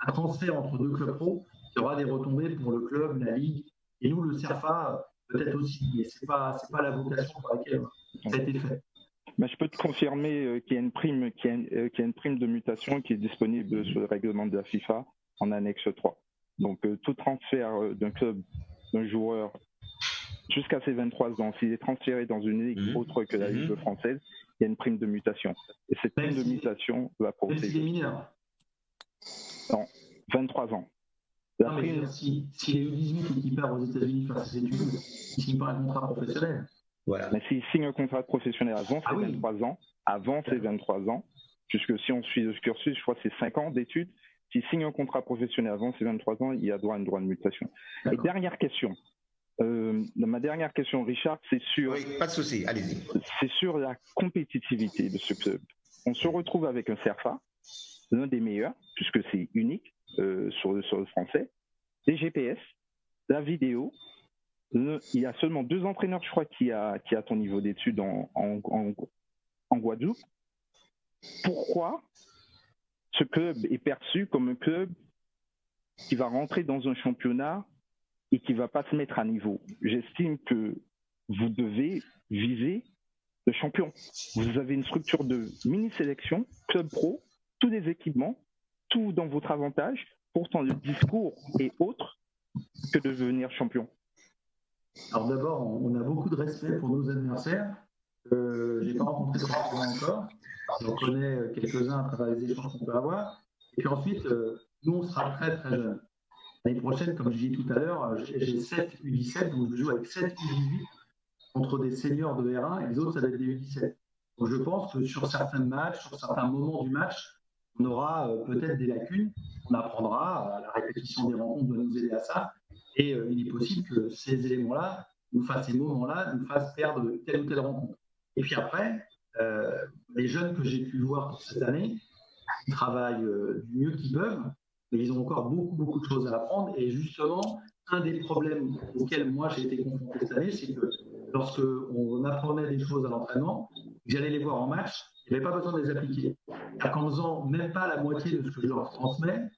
un transfert entre deux clubs pro, il y aura des retombées pour le club, la ligue, et nous, le CERFA, peut-être aussi, mais ce n'est pas la vocation pour laquelle ça a été fait. Mais je peux te confirmer qu'il y a une prime, de mutation qui est disponible sur le règlement de la FIFA en annexe 3. Donc, tout transfert d'un club, d'un joueur, jusqu'à ses 23 ans, s'il est transféré dans une ligue autre que la Ligue française, il y a une prime de mutation. Et cette prime de mutation va procéder. Même s'il est mineur. Non, 23 ans. Non, mais s'il est U18 et qu'il part aux États-Unis faire ses études, il ne signe pas un contrat professionnel. Voilà. Mais s'il signe un contrat professionnel avant ses 23 ans, puisque si on suit le cursus, je crois que c'est 5 ans d'études, s'il signe un contrat professionnel avant ses 23 ans, il a droit à un droit de mutation. Et dernière question. Ma dernière question, Richard, c'est sur. Oui, pas de souci, allez-y. C'est sur la compétitivité de ce club. On se retrouve avec un CERFA, l'un des meilleurs, puisque c'est unique sur le français, des GPS, la vidéo. Il y a seulement 2 entraîneurs, je crois, qui a ton niveau d'études en Guadeloupe. Pourquoi ce club est perçu comme un club qui va rentrer dans un championnat et qui ne va pas se mettre à niveau? J'estime que vous devez viser le champion. Vous avez une structure de mini-sélection, club pro, tous les équipements, tout dans votre avantage. Pourtant, le discours est autre que de devenir champion. Alors d'abord, on a beaucoup de respect pour nos adversaires. Je n'ai pas rencontré forcément encore. J'en connais quelques-uns à travers les échanges qu'on peut avoir. Et puis ensuite, nous, on sera très très jeunes. L'année prochaine, comme je disais tout à l'heure, j'ai 7 U17, donc je joue avec 7 U18 contre des seniors de R1 et les autres, ça va être des U17. Donc je pense que sur certains matchs, sur certains moments du match, on aura peut-être des lacunes. On apprendra, la répétition des rencontres doit nous aider à ça. Et il est possible que ces éléments-là, ces moments-là, nous fassent perdre telle ou telle rencontre. Et puis après, les jeunes que j'ai pu voir pour cette année, ils travaillent du mieux qu'ils peuvent, mais ils ont encore beaucoup de choses à apprendre. Et justement, un des problèmes auxquels moi j'ai été confronté cette année, c'est que lorsque on apprenait des choses à l'entraînement, j'allais les voir en match, il n'y avait pas besoin de les appliquer. En faisant même pas la moitié de ce que je leur transmets,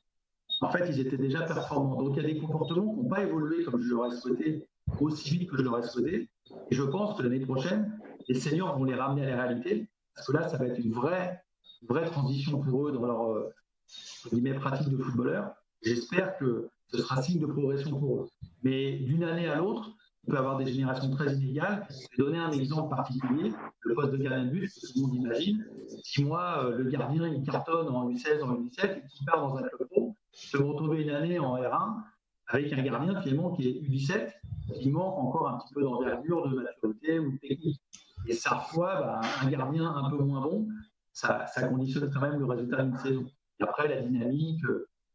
en fait, ils étaient déjà performants. Donc, il y a des comportements qui n'ont pas évolué comme je l'aurais souhaité, aussi vite que je l'aurais souhaité. Et je pense que l'année prochaine, les seniors vont les ramener à la réalité, parce que là, ça va être une vraie transition pour eux dans leur pratique de footballeur. J'espère que ce sera signe de progression pour eux. Mais d'une année à l'autre, on peut avoir des générations très inégales. Je vais donner un exemple particulier, le poste de gardien de but, que tout le monde imagine. Si moi, le gardien, il cartonne en U16, en U17, et qu'il part dans un club pro, je vais me retrouver une année en R1 avec un gardien finalement qui est U17 il manque encore un petit peu d'envergure, de maturité ou de technique. Et parfois, un gardien un peu moins bon, ça conditionne quand même le résultat d'une saison. Et après, la dynamique,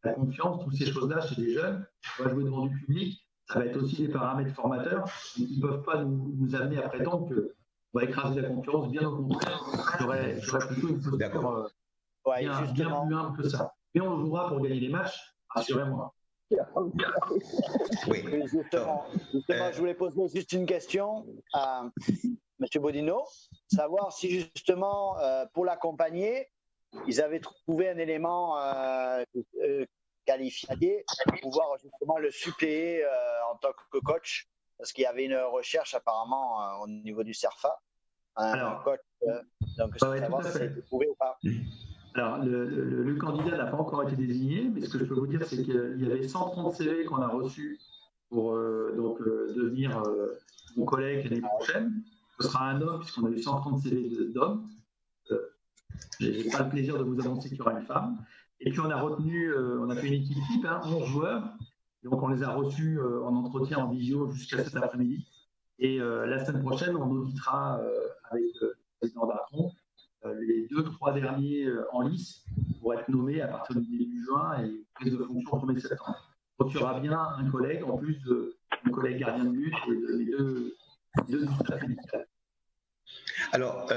la confiance, toutes ces choses-là chez les jeunes, on va jouer devant du public, ça va être aussi des paramètres formateurs qui ne peuvent pas nous amener à prétendre qu'on va écraser la concurrence, bien au contraire. J'aurais plutôt une posture bien plus humble que ça. Mais on jouera pour gagner les matchs, rassurez-moi. Oui. Justement, je voulais poser juste une question à M. Bodino, savoir si justement, pour l'accompagner, ils avaient trouvé un élément qualifié pour pouvoir justement le suppléer en tant que coach, parce qu'il y avait une recherche apparemment au niveau du CERFA. Alors, coach, donc savoir si ça a été trouvé ou pas. Alors, le candidat n'a pas encore été désigné, mais ce que je peux vous dire, c'est qu'il y avait 130 CV qu'on a reçus pour devenir mon collègue l'année prochaine. Ce sera un homme, puisqu'on a eu 130 CV d'hommes. Je n'ai pas le plaisir de vous annoncer qu'il y aura une femme. Et puis, on a fait une équipe type, 11 joueurs. Donc, on les a reçus en entretien en visio jusqu'à cet après-midi. Et la semaine prochaine, on auditera avec le président Darton les 2-3 derniers en lice pour être nommés à partir du début juin et prise de fonction au 1er septembre. Donc il y aura bien un collègue, en plus de mon collègue gardien de but et les deux du staff médical. Alors,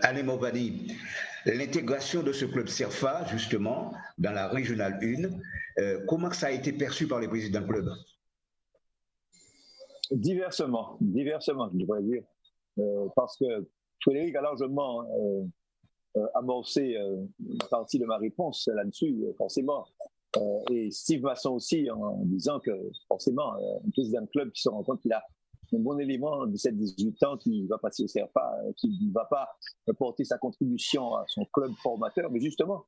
Alain Morbani, l'intégration de ce club CERFA, justement, dans la Régionale 1, comment ça a été perçu par les présidents de club? Diversement, je devrais dire. Parce que Frédéric a largement amorcé une partie de ma réponse là-dessus, forcément. Et Steve Masson aussi, en disant que, forcément, un président de club qui se rend compte qu'il a un bon élément de 17-18 ans qui va passer au CERFA, qui ne va pas porter sa contribution à son club formateur, mais justement,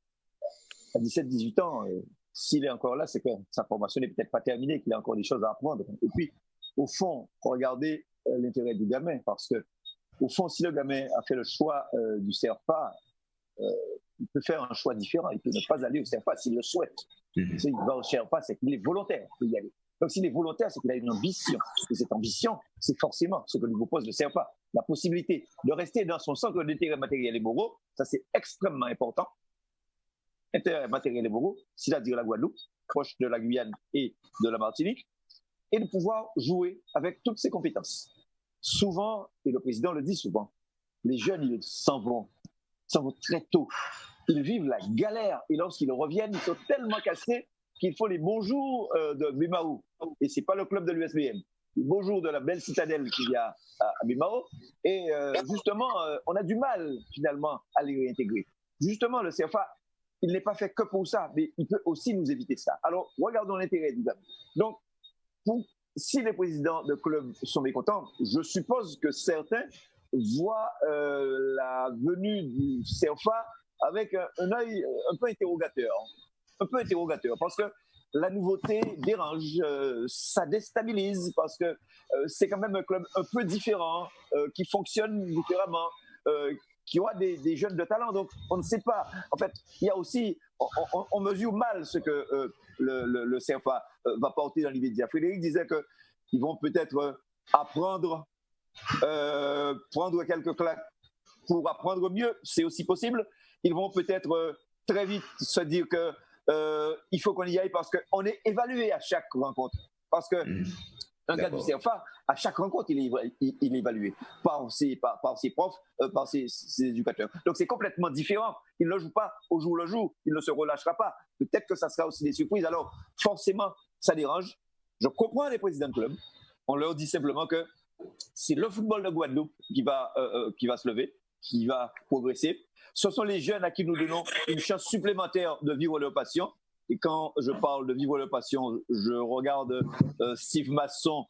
à 17-18 ans, s'il est encore là, c'est que sa formation n'est peut-être pas terminée, qu'il a encore des choses à apprendre. Et puis, au fond, regardez l'intérêt du gamin, parce que, au fond, si le gamin a fait le choix du CERFA, il peut faire un choix différent. Il peut ne pas aller au CERFA s'il le souhaite. S'il va au CERFA, c'est qu'il est volontaire pour y aller. Donc, s'il est volontaire, c'est qu'il a une ambition. Et cette ambition, c'est forcément ce que nous propose le CERFA. La possibilité de rester dans son centre d'intérêt matériel et moraux, ça c'est extrêmement important. Intérêt matériel et moraux, c'est-à-dire la Guadeloupe, proche de la Guyane et de la Martinique, et de pouvoir jouer avec toutes ses compétences. Souvent, et le président le dit souvent, les jeunes, ils s'en vont très tôt. Ils vivent la galère et lorsqu'ils reviennent, ils sont tellement cassés qu'il faut les bonjours de Bimao. Et ce n'est pas le club de l'USBM. Les bonjours de la belle citadelle qu'il y a à Bimao. Et justement, on a du mal finalement à les réintégrer. Justement, le CFA, il n'est pas fait que pour ça, mais il peut aussi nous éviter ça. Alors, regardons l'intérêt du gamin. Donc, si les présidents de clubs sont mécontents, je suppose que certains voient la venue du CFA avec un œil un peu interrogateur. Parce que la nouveauté dérange, ça déstabilise, parce que c'est quand même un club un peu différent, qui fonctionne différemment, qui aura des jeunes de talent. Donc, on ne sait pas. En fait, il y a aussi, on mesure mal ce que le CFA va porter dans l'immédiat. Frédéric disait qu'ils vont peut-être apprendre, prendre quelques claques pour apprendre mieux. C'est aussi possible. Ils vont peut-être très vite se dire qu'il faut qu'on y aille parce qu'on est évalué à chaque rencontre. Parce que un gars du CFA, à chaque rencontre, il est évalué par ses profs, par ses éducateurs. Donc c'est complètement différent. Il ne joue pas au jour le jour, il ne se relâchera pas. Peut-être que ça sera aussi des surprises. Alors forcément, ça dérange. Je comprends les présidents de club. On leur dit simplement que c'est le football de Guadeloupe qui va se lever, qui va progresser. Ce sont les jeunes à qui nous donnons une chance supplémentaire de vivre leur passion. Et quand je parle de vivre leur passion, je regarde Steve Masson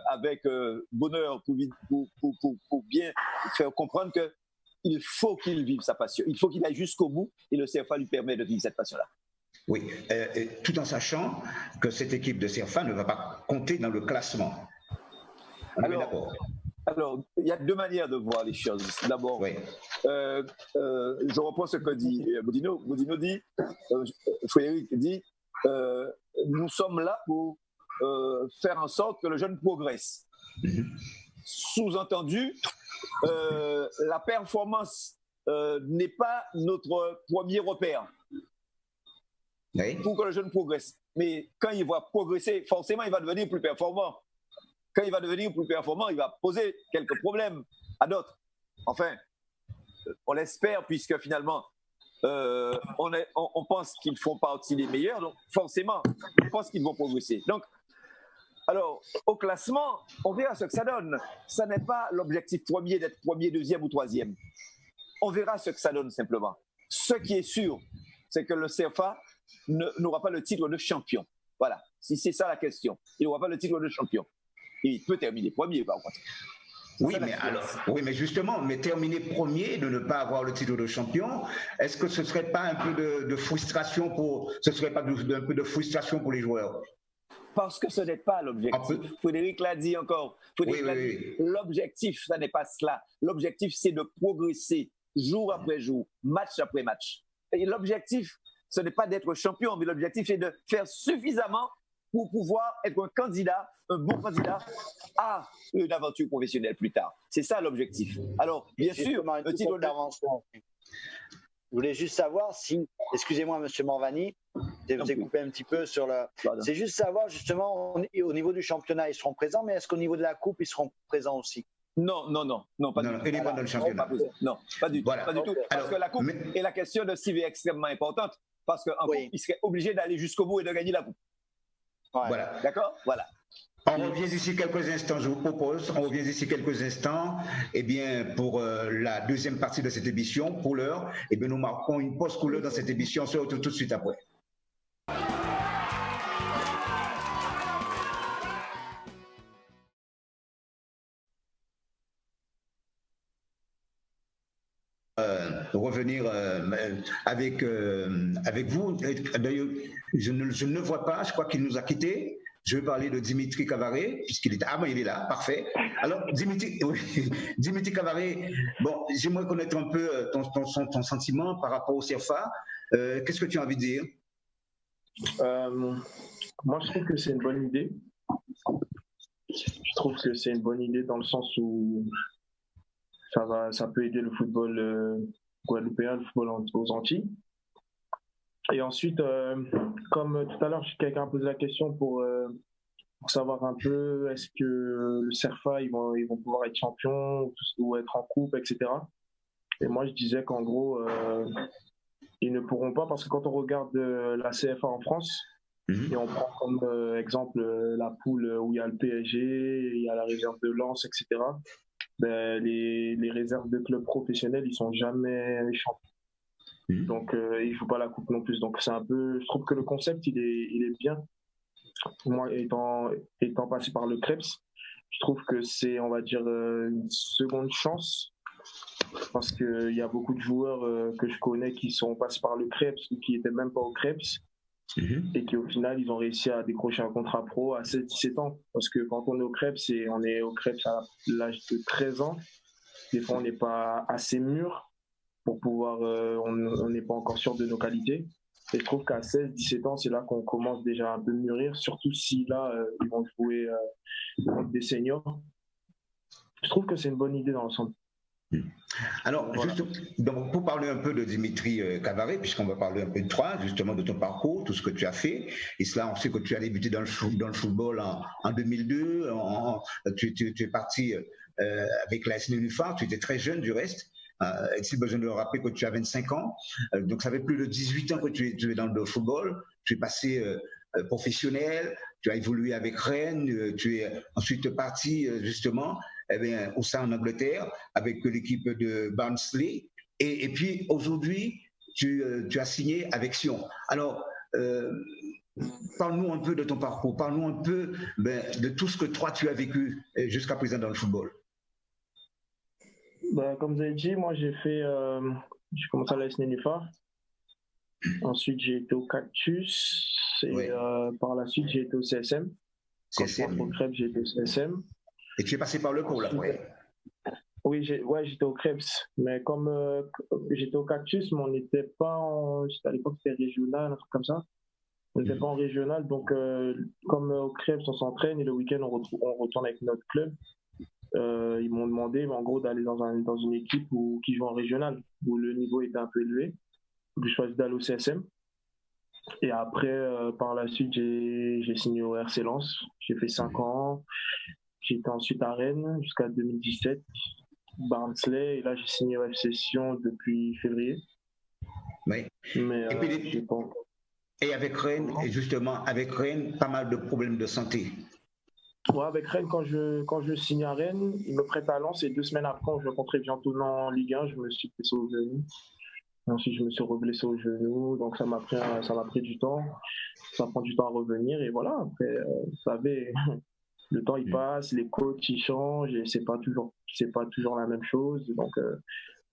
avec bonheur pour bien faire comprendre qu'il faut qu'il vive sa passion. Il faut qu'il aille jusqu'au bout et le CFA lui permet de vivre cette passion-là. Oui, tout en sachant que cette équipe de CFA ne va pas compter dans le classement. On est d'accord. Alors, il y a deux manières de voir les choses. D'abord, oui. Je reprends ce que dit Bodino. Bodino dit, Frédéric dit, nous sommes là pour faire en sorte que le jeune progresse. Sous-entendu, la performance n'est pas notre premier repère pour que le jeune progresse. Mais quand il va progresser, forcément, il va devenir plus performant. Quand il va devenir plus performant, il va poser quelques problèmes à d'autres. Enfin, on l'espère, puisque finalement, on pense qu'ils font partie des meilleurs, donc forcément, on pense qu'ils vont progresser. Donc, alors, au classement, on verra ce que ça donne. Ça n'est pas l'objectif premier d'être premier, deuxième ou troisième. On verra ce que ça donne simplement. Ce qui est sûr, c'est que le CFA n'aura pas le titre de champion. Voilà, si c'est ça la question. Il n'aura pas le titre de champion. Il peut terminer premier, par contre. Oui, mais justement, terminer premier, de ne pas avoir le titre de champion, est-ce que ce ne serait pas un peu de frustration un peu de frustration pour les joueurs? Parce que ce n'est pas l'objectif. Frédéric l'a dit encore. Oui. L'objectif, ça n'est pas cela. L'objectif, c'est de progresser jour après jour, match après match. Et l'objectif, ce n'est pas d'être champion, mais l'objectif, c'est de faire suffisamment pour pouvoir être un candidat, un bon candidat à une aventure professionnelle plus tard. C'est ça l'objectif. Alors, bien sûr, un titre d'intervention. Je voulais juste savoir si, excusez-moi, Monsieur Morvani, je vous ai coupé un petit peu sur le. C'est juste savoir, justement, au niveau du championnat, ils seront présents, mais est-ce qu'au niveau de la Coupe, ils seront présents aussi? Non, pas du tout. Il n'est pas dans le championnat. Non, pas du tout. Pas du tout. Parce que la Coupe et la question de Steve est extrêmement importante, parce qu'en Coupe, il serait obligé d'aller jusqu'au bout et de gagner la Coupe. Ouais. Voilà. D'accord? Voilà. On revient d'ici quelques instants, je vous propose, pour la deuxième partie de cette émission, pour l'heure, nous marquons une pause couleur dans cette émission, on se retrouve tout de suite après. Revenir avec vous. D'ailleurs, je ne le vois pas, je crois qu'il nous a quittés. Je vais parler de Dimitri Cavaré, puisqu'il est... Ah ben il est là, parfait. Alors, Dimitri Cavaré, bon, j'aimerais connaître un peu ton sentiment par rapport au CFA. Qu'est-ce que tu as envie de dire? Moi, je trouve que c'est une bonne idée. Je trouve que c'est une bonne idée dans le sens où ça peut aider le football guadeloupéen, le football aux Antilles. Et ensuite, comme tout à l'heure, quelqu'un a posé la question pour savoir un peu est-ce que le CERFA, ils vont pouvoir être champions ou être en coupe, etc. Et moi, je disais qu'en gros, ils ne pourront pas parce que quand on regarde la CFA en France, et on prend comme exemple la poule où il y a le PSG, il y a la réserve de Lens, etc., ben, les réserves de clubs professionnels, ils sont jamais champions. Donc, il ne faut pas la coupe non plus. Donc, c'est un peu... Je trouve que le concept, il est bien. Moi, étant passé par le Krebs, je trouve que c'est, on va dire, une seconde chance. Parce qu'il y a beaucoup de joueurs que je connais qui sont passés par le Krebs ou qui n'étaient même pas au Krebs. Et qui, au final, ils ont réussi à décrocher un contrat pro à 16-17 ans. Parce que quand on est au Krebs, et on est au Krebs à l'âge de 13 ans, des fois, on n'est pas assez mûr pour pouvoir, on n'est pas encore sûr de nos qualités. Et je trouve qu'à 16-17 ans, c'est là qu'on commence déjà un peu mûrir, surtout si là, ils vont jouer contre des seniors. Je trouve que c'est une bonne idée dans l'ensemble. Alors, voilà. Donc, pour parler un peu de Dimitri Cavaré, puisqu'on va parler un peu de toi, justement, de ton parcours, tout ce que tu as fait. Et cela, on sait que tu as débuté dans le football en 2002. Tu es parti avec l'AS Nénuphar, tu étais très jeune du reste. Est-il besoin de rappeler que tu as 25 ans? Donc, ça fait plus de 18 ans que tu es dans le football. Tu es passé professionnel, tu as évolué avec Rennes, tu es ensuite parti justement au sein en Angleterre avec l'équipe de Barnsley. Et puis aujourd'hui, tu as signé avec Sion. Alors, parle-nous un peu de ton parcours, parle-nous un peu de tout ce que toi tu as vécu jusqu'à présent dans le football. Comme vous avez dit, moi j'ai commencé à l'AS Nénuphar. Ensuite j'ai été au Cactus et par la suite j'ai été au CSM. Quand je pense au Krebs, j'ai été au CSM. Et tu es passé par le pôle après? Oui, j'étais au Krebs, mais comme j'étais au Cactus, mais on n'était pas à l'époque c'était régional, un truc comme ça. On n'était pas en régional, donc comme au Krebs, on s'entraîne et le week-end, on retourne avec notre club. Ils m'ont demandé, en gros, d'aller dans une équipe qui joue en régional, où le niveau était un peu élevé. Donc, j'ai choisi d'aller au CSM. Et après, par la suite, j'ai signé au RC Lens. J'ai fait 5 ans. J'étais ensuite à Rennes jusqu'à 2017, Barnsley. Et là, j'ai signé au FC Sion depuis février. Oui. Mais Et puis, j'ai pas... Et avec Rennes, et justement, avec Rennes, pas mal de problèmes de santé. Ouais, avec Rennes, quand je signe à Rennes, ils me prêtent à Lens et 2 semaines après, je rencontrais bientôt en Ligue 1, je me suis blessé au genou. Ensuite, je me suis reblessé au genou, donc ça m'a pris du temps. Ça prend du temps à revenir et voilà. Après, vous savez, le temps il passe, les coachs ils changent et c'est pas toujours la même chose. Donc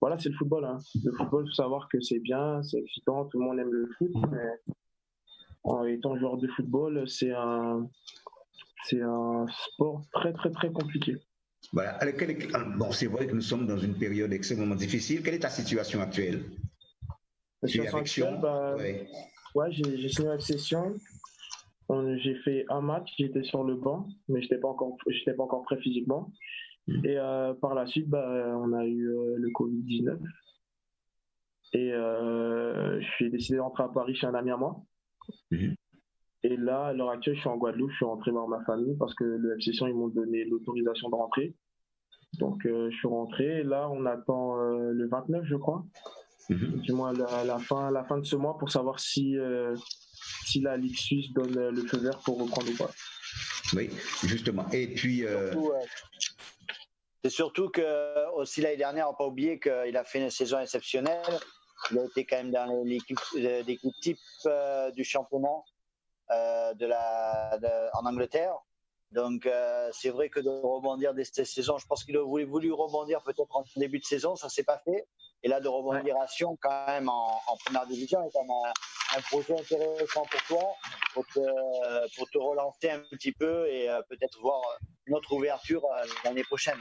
voilà, c'est le football. Hein. Le football, il faut savoir que c'est bien, c'est excitant, tout le monde aime le foot, mais en étant joueur de football, c'est un sport très très très compliqué. Voilà. Alors, bon, c'est vrai que nous sommes dans une période extrêmement difficile. Quelle est ta situation actuelle? La situation actuelle, ouais, j'ai signé avec Session. J'ai fait un match, j'étais sur le banc, mais j'étais pas encore prêt physiquement. Et par la suite, on a eu le Covid-19. Et je suis décidé d'entrer à Paris chez un ami à moi. Et là, à l'heure actuelle, je suis en Guadeloupe, je suis rentré voir ma famille parce que le FC Sion, ils m'ont donné l'autorisation de rentrer. Donc, je suis rentré. Et là, on attend le 29, je crois. Du moins, la fin de ce mois pour savoir si la Ligue suisse donne le feu vert pour reprendre ou pas. Oui, justement. Et puis... C'est surtout que, aussi l'année dernière, on n'a pas oublié qu'il a fait une saison exceptionnelle. Il a été quand même dans l'équipe type du championnat en Angleterre. Donc, c'est vrai que de rebondir dès cette saison, je pense qu'il a voulu rebondir peut-être en début de saison, ça ne s'est pas fait. Et là, de rebondir à Sion, quand même, en première division, est quand même un projet intéressant pour toi, pour te relancer un petit peu et peut-être voir notre ouverture l'année prochaine.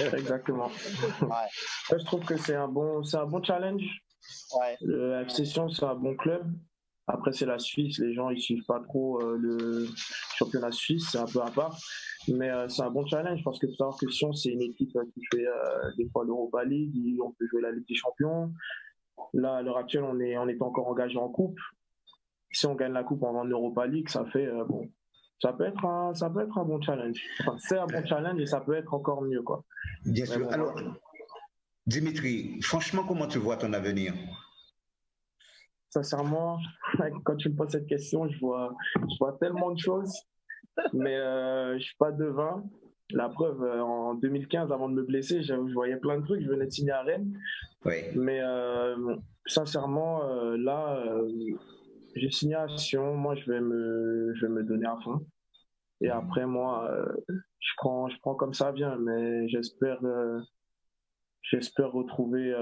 Exactement. Ouais. Je trouve que c'est un bon challenge. Ouais. Le FC Sion, c'est un bon club. Après, c'est la Suisse. Les gens, ils suivent pas trop le championnat suisse. C'est un peu à part. Mais c'est un bon challenge parce que faut savoir que Sion, c'est une équipe qui fait des fois l'Europa League. On peut jouer la Ligue des Champions. Là, à l'heure actuelle, on est encore engagé en coupe. Si on gagne la coupe en Europa League, ça fait ça peut être un bon challenge. Enfin, c'est un bon challenge et ça peut être encore mieux, quoi. Bien sûr. Bon, alors, Dimitri, franchement, comment tu vois ton avenir? Sincèrement, quand tu me poses cette question, je vois tellement de choses, mais je suis pas devin. La preuve, en 2015, avant de me blesser, je voyais plein de trucs. Je venais de signer à Rennes. Oui. Mais sincèrement, là, j'ai signé à Sion. Moi, je vais me donner à fond. Et après, moi, je prends comme ça vient. Mais j'espère retrouver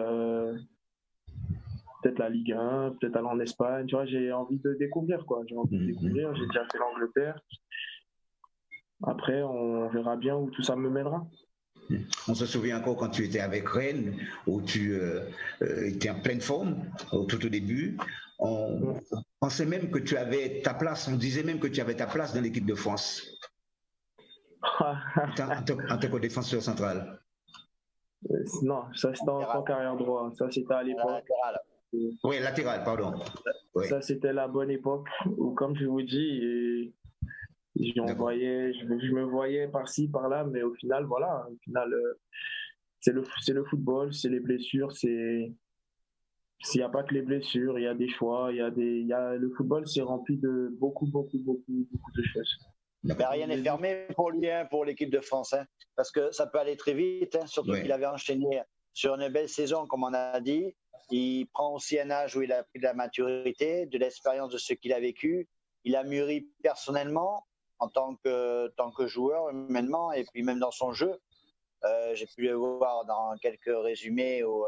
peut-être la Ligue 1, peut-être aller en Espagne. Tu vois, j'ai envie de découvrir, quoi. J'ai envie de découvrir. J'ai déjà fait l'Angleterre. Après, on verra bien où tout ça me mènera. On se souvient encore quand tu étais avec Rennes, où tu étais en pleine forme tout au début. On pensait même que tu avais ta place, on disait même que tu avais ta place dans l'équipe de France, en tant que défenseur central. Non, ça c'était en tant qu'arrière droit. Ça c'était à l'époque. Oui, latéral, pardon. Oui. Ça c'était la bonne époque où, comme je vous dis, je me voyais par-ci, par-là, mais au final, voilà. Au final, c'est le football, c'est les blessures, s'il n'y a pas que les blessures, il y a des choix, le football, c'est rempli de beaucoup de choses. Mais rien n'est fermé pour lui, pour l'équipe de France, parce que ça peut aller très vite, surtout qu'il avait enchaîné sur une belle saison, comme on a dit. Il prend aussi un âge où il a pris de la maturité, de l'expérience de ce qu'il a vécu. Il a mûri personnellement en tant que joueur, humainement, et puis même dans son jeu. J'ai pu le voir dans quelques résumés ou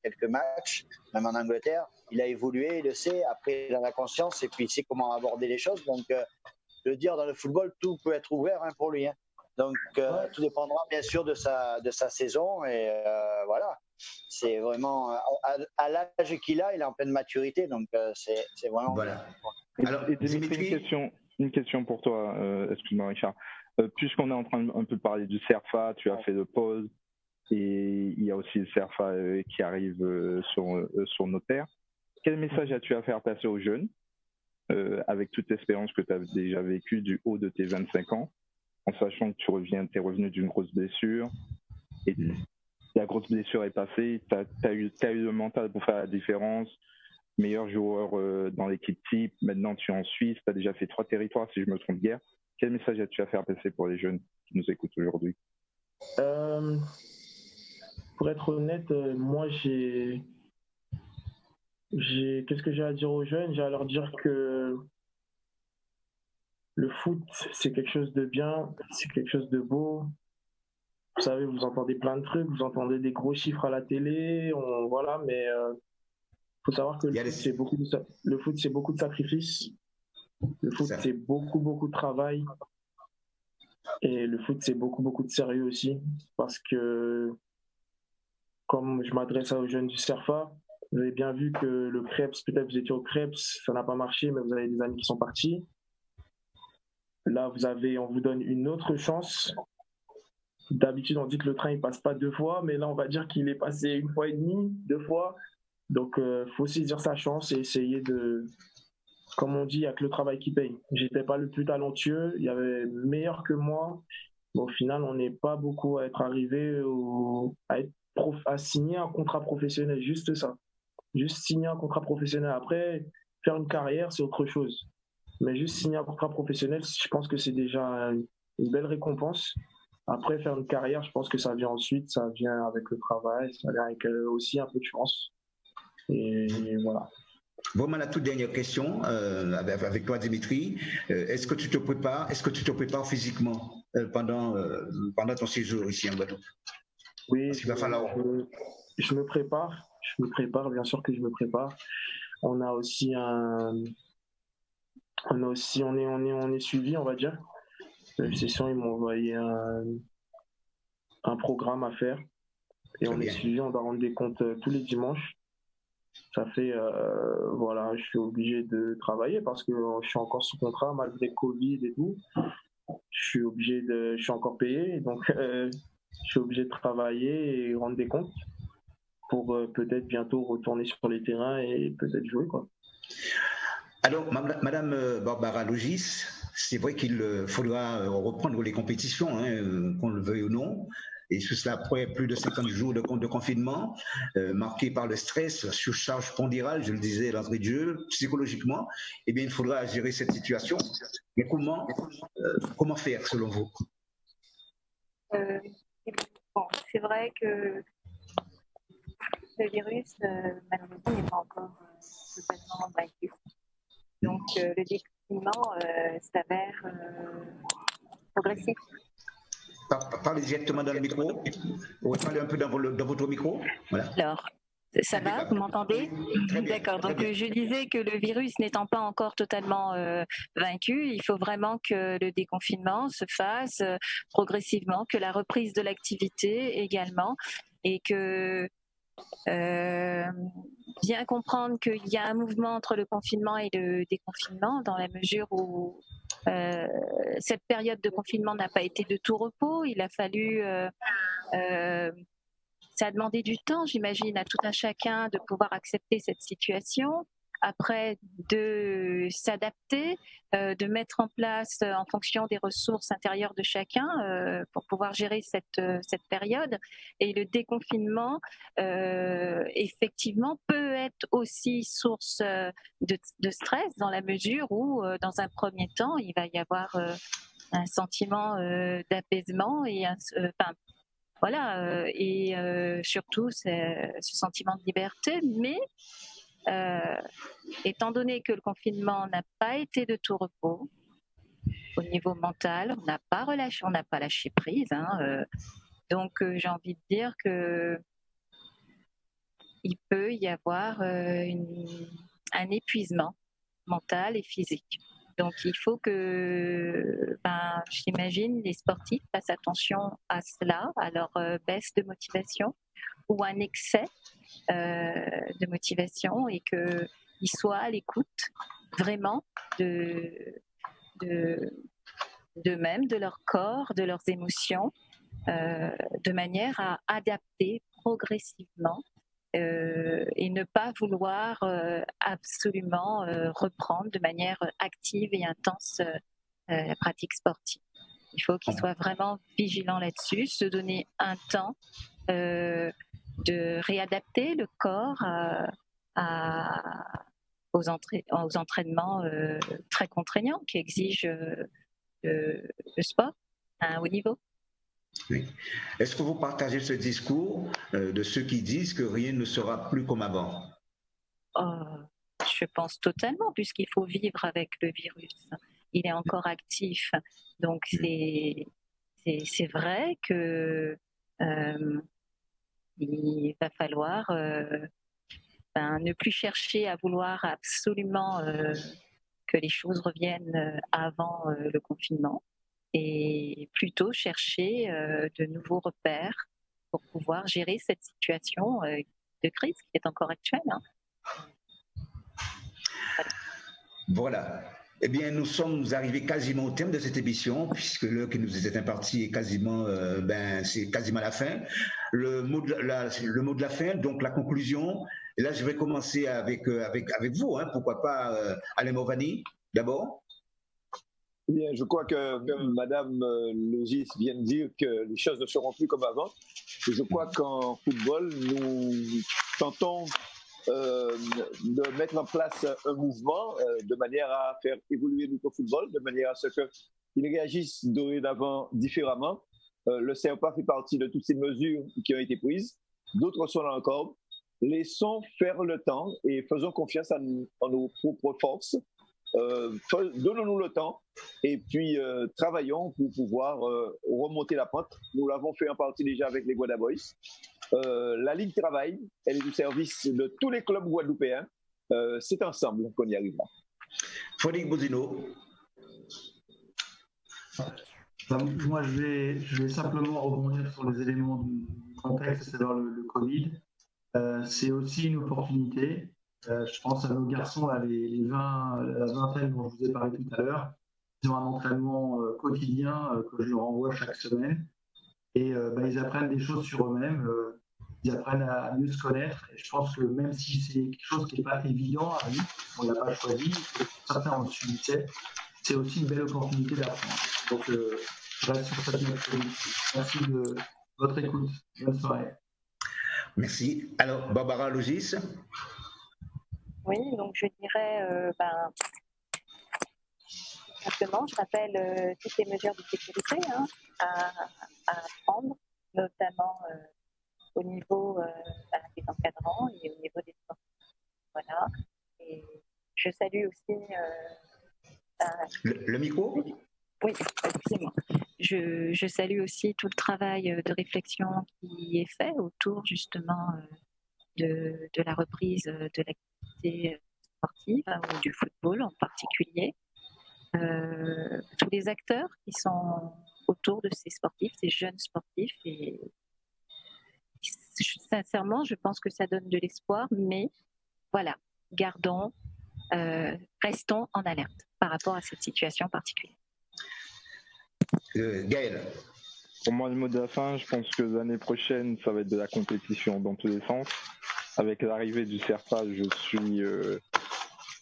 quelques matchs, même en Angleterre. Il a évolué, il le sait. Après, il a la conscience et puis il sait comment aborder les choses. Donc, je veux dire, dans le football, tout peut être ouvert pour lui. Donc, tout dépendra bien sûr de sa saison. Et voilà, c'est vraiment à l'âge qu'il a, il est en pleine maturité. Donc, c'est vraiment. Voilà. Alors, Et Dimitri, une question pour toi, excuse-moi Richard. Puisqu'on est en train de un peu parler du CERFA, tu as fait le pause et il y a aussi le CERFA qui arrive sur nos terres. Quel message as-tu à faire passer aux jeunes avec toute l'expérience que tu as déjà vécue du haut de tes 25 ans, en sachant que tu es revenu d'une grosse blessure et la grosse blessure est passée, tu as eu le mental pour faire la différence, meilleur joueur dans l'équipe type, maintenant tu es en Suisse, tu as déjà fait 3 territoires si je me trompe guère. Quel message as-tu à faire passer pour les jeunes qui nous écoutent aujourd'hui? Pour être honnête, moi qu'est-ce que j'ai à dire aux jeunes? J'ai à leur dire que le foot, c'est quelque chose de bien, c'est quelque chose de beau. Vous savez, vous entendez plein de trucs, vous entendez des gros chiffres à la télé, voilà, mais faut savoir que le foot, c'est beaucoup de sacrifices. Le foot, c'est beaucoup de travail. Et le foot, c'est beaucoup de sérieux aussi. Parce que, comme je m'adresse aux jeunes du CERFA, vous avez bien vu que le Krebs, peut-être vous étiez au Krebs, ça n'a pas marché, mais vous avez des amis qui sont partis. Là, on vous donne une autre chance. D'habitude, on dit que le train, il passe pas 2 fois, mais là, on va dire qu'il est passé 1 fois et demie, 2 fois. Donc, faut saisir sa chance et essayer de... Comme on dit, il n'y a que le travail qui paye. J'étais pas le plus talentueux, il y avait meilleur que moi. Mais au final, on n'est pas beaucoup à être arrivé à signer un contrat professionnel, juste ça. Juste signer un contrat professionnel. Après, faire une carrière, c'est autre chose. Mais juste signer un contrat professionnel, je pense que c'est déjà une belle récompense. Après, faire une carrière, je pense que ça vient ensuite, ça vient avec le travail, ça vient avec aussi un peu de chance. Et voilà. Vraiment, la toute dernière question avec toi, Dimitri. Est-ce que tu te prépares physiquement pendant ton séjour ici en Guadeloupe? Oui, il va falloir... je me prépare, bien sûr que je me prépare. On a aussi on est suivi, on va dire. La session, ils m'ont envoyé un programme à faire et on est suivi, on doit rendre des comptes tous les dimanches. Ça fait, voilà, je suis obligé de travailler parce que je suis encore sous contrat malgré Covid et tout. Je suis encore payé, donc je suis obligé de travailler et rendre des comptes pour peut-être bientôt retourner sur les terrains et peut-être jouer, quoi. Alors, Madame Barbara Logis, c'est vrai qu'il faudra reprendre les compétitions, qu'on le veuille ou non. Et tout cela après plus de 50 jours de confinement, marqué par le stress, la surcharge pondérale, je le disais d'entrée de jeu, psychologiquement, eh bien, il faudra gérer cette situation. Mais comment faire selon vous? Bon, c'est vrai que le virus, malheureusement, n'est pas encore totalement vaincu. Donc, le déconfinement s'avère progressif. Parlez directement dans le micro. Ou parlez un peu dans votre micro. Voilà. Alors, ça va, vous m'entendez? D'accord, donc je disais que le virus n'étant pas encore totalement vaincu, il faut vraiment que le déconfinement se fasse progressivement, que la reprise de l'activité également, et que bien comprendre qu'il y a un mouvement entre le confinement et le déconfinement, dans la mesure où cette période de confinement n'a pas été de tout repos. Il a fallu, ça a demandé du temps, j'imagine, à tout un chacun de pouvoir accepter cette situation. Après, de s'adapter, de mettre en place en fonction des ressources intérieures de chacun pour pouvoir gérer cette période. Et le déconfinement, effectivement, peut être aussi source de stress dans la mesure où, dans un premier temps, il va y avoir un sentiment d'apaisement et surtout ce sentiment de liberté, mais étant donné que le confinement n'a pas été de tout repos, au niveau mental, on n'a pas lâché prise. Donc j'ai envie de dire que il peut y avoir un épuisement mental et physique. Donc il faut que, j'imagine, les sportifs fassent attention à cela, à leur baisse de motivation ou un excès de motivation, et qu'ils soient à l'écoute vraiment d'eux-mêmes, de leur corps, de leurs émotions, de manière à adapter progressivement et ne pas vouloir absolument reprendre de manière active et intense la pratique sportive. Il faut qu'ils soient vraiment vigilants là-dessus, se donner un temps de réadapter le corps aux entraînements très contraignants qui exigent le sport à un haut niveau. Oui. Est-ce que vous partagez ce discours de ceux qui disent que rien ne sera plus comme avant? Je pense totalement, puisqu'il faut vivre avec le virus. Il est encore actif. Donc, c'est vrai que il va falloir ne plus chercher à vouloir absolument que les choses reviennent avant le confinement et plutôt chercher de nouveaux repères pour pouvoir gérer cette situation de crise qui est encore actuelle. Voilà. Eh bien, nous sommes arrivés quasiment au terme de cette émission, puisque l'heure qui nous était impartie est quasiment, c'est quasiment la fin. Le mot de la fin, donc la conclusion. Et là, je vais commencer avec vous, hein, pourquoi pas Alain Movani, d'abord. Bien, je crois que Madame Logis vient de dire que les choses ne seront plus comme avant. Et je crois qu'en football, nous tentons de mettre en place un mouvement de manière à faire évoluer notre football, de manière à ce qu'il réagisse dorénavant différemment. Le CERPA fait partie de toutes ces mesures qui ont été prises. D'autres sont là encore. Laissons faire le temps et faisons confiance en nos propres forces. Donnons-nous le temps et puis travaillons pour pouvoir remonter la pente. Nous l'avons fait en partie déjà avec les Guada Boys. La Ligue travaille, elle est au service de tous les clubs guadeloupéens. C'est ensemble qu'on y arrivera. Frédéric Bozino. Moi, je vais simplement rebondir sur les éléments du contexte, c'est-à-dire le Covid. C'est aussi une opportunité. Je pense à nos garçons, là, la vingtaine dont je vous ai parlé tout à l'heure. Ils ont un entraînement quotidien que je leur envoie chaque semaine. Et ils apprennent des choses sur eux-mêmes. Ils apprennent à mieux se connaître. Et je pense que même si c'est quelque chose qui n'est pas évident à vivre, on ne l'a pas choisi, certains ont subi, c'est aussi une belle opportunité d'apprendre. Donc, je reste sur cette note. Merci de votre écoute. Bonne soirée. Merci. Alors, Barbara Logis. Oui, donc je dirais, simplement, je rappelle toutes les mesures de sécurité à prendre, notamment au niveau des encadrants et au niveau des sportifs. Voilà. Et je salue aussi... Le micro ? Oui, excusez-moi. Je salue aussi tout le travail de réflexion qui est fait autour justement de la reprise de l'activité sportive ou du football en particulier. Tous les acteurs qui sont autour de ces sportifs, ces jeunes sportifs. Et sincèrement, je pense que ça donne de l'espoir, mais voilà, restons en alerte par rapport à cette situation particulière. Gaël. Pour moi, le mot de la fin, je pense que l'année prochaine, ça va être de la compétition dans tous les sens. Avec l'arrivée du CERPA, je suis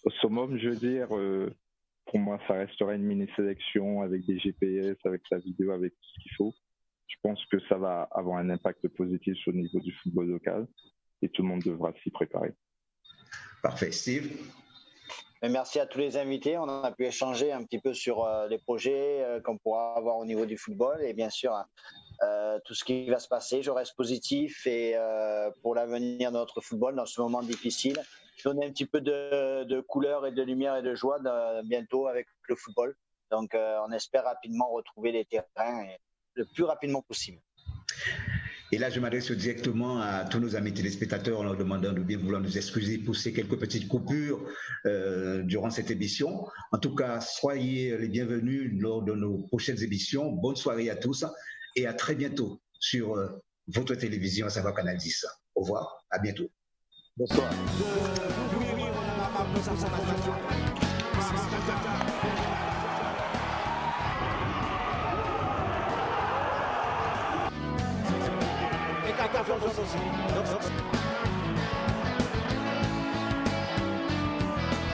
au summum, je veux dire. Pour moi, ça restera une mini-sélection avec des GPS, avec la vidéo, avec tout ce qu'il faut. Je pense que ça va avoir un impact positif sur le niveau du football local et tout le monde devra s'y préparer. Parfait. Steve? Merci à tous les invités. On a pu échanger un petit peu sur les projets qu'on pourra avoir au niveau du football et bien sûr tout ce qui va se passer. Je reste positif et pour l'avenir de notre football dans ce moment difficile, donner un petit peu de couleur et de lumière et de joie bientôt avec le football. Donc on espère rapidement retrouver les terrains le plus rapidement possible. Et là, je m'adresse directement à tous nos amis téléspectateurs en leur demandant de bien vouloir nous excuser pour ces quelques petites coupures durant cette émission. En tout cas, soyez les bienvenus lors de nos prochaines émissions. Bonne soirée à tous et à très bientôt sur votre télévision, à savoir Canal 10. Au revoir, à bientôt. Bonsoir. Et attention aussi.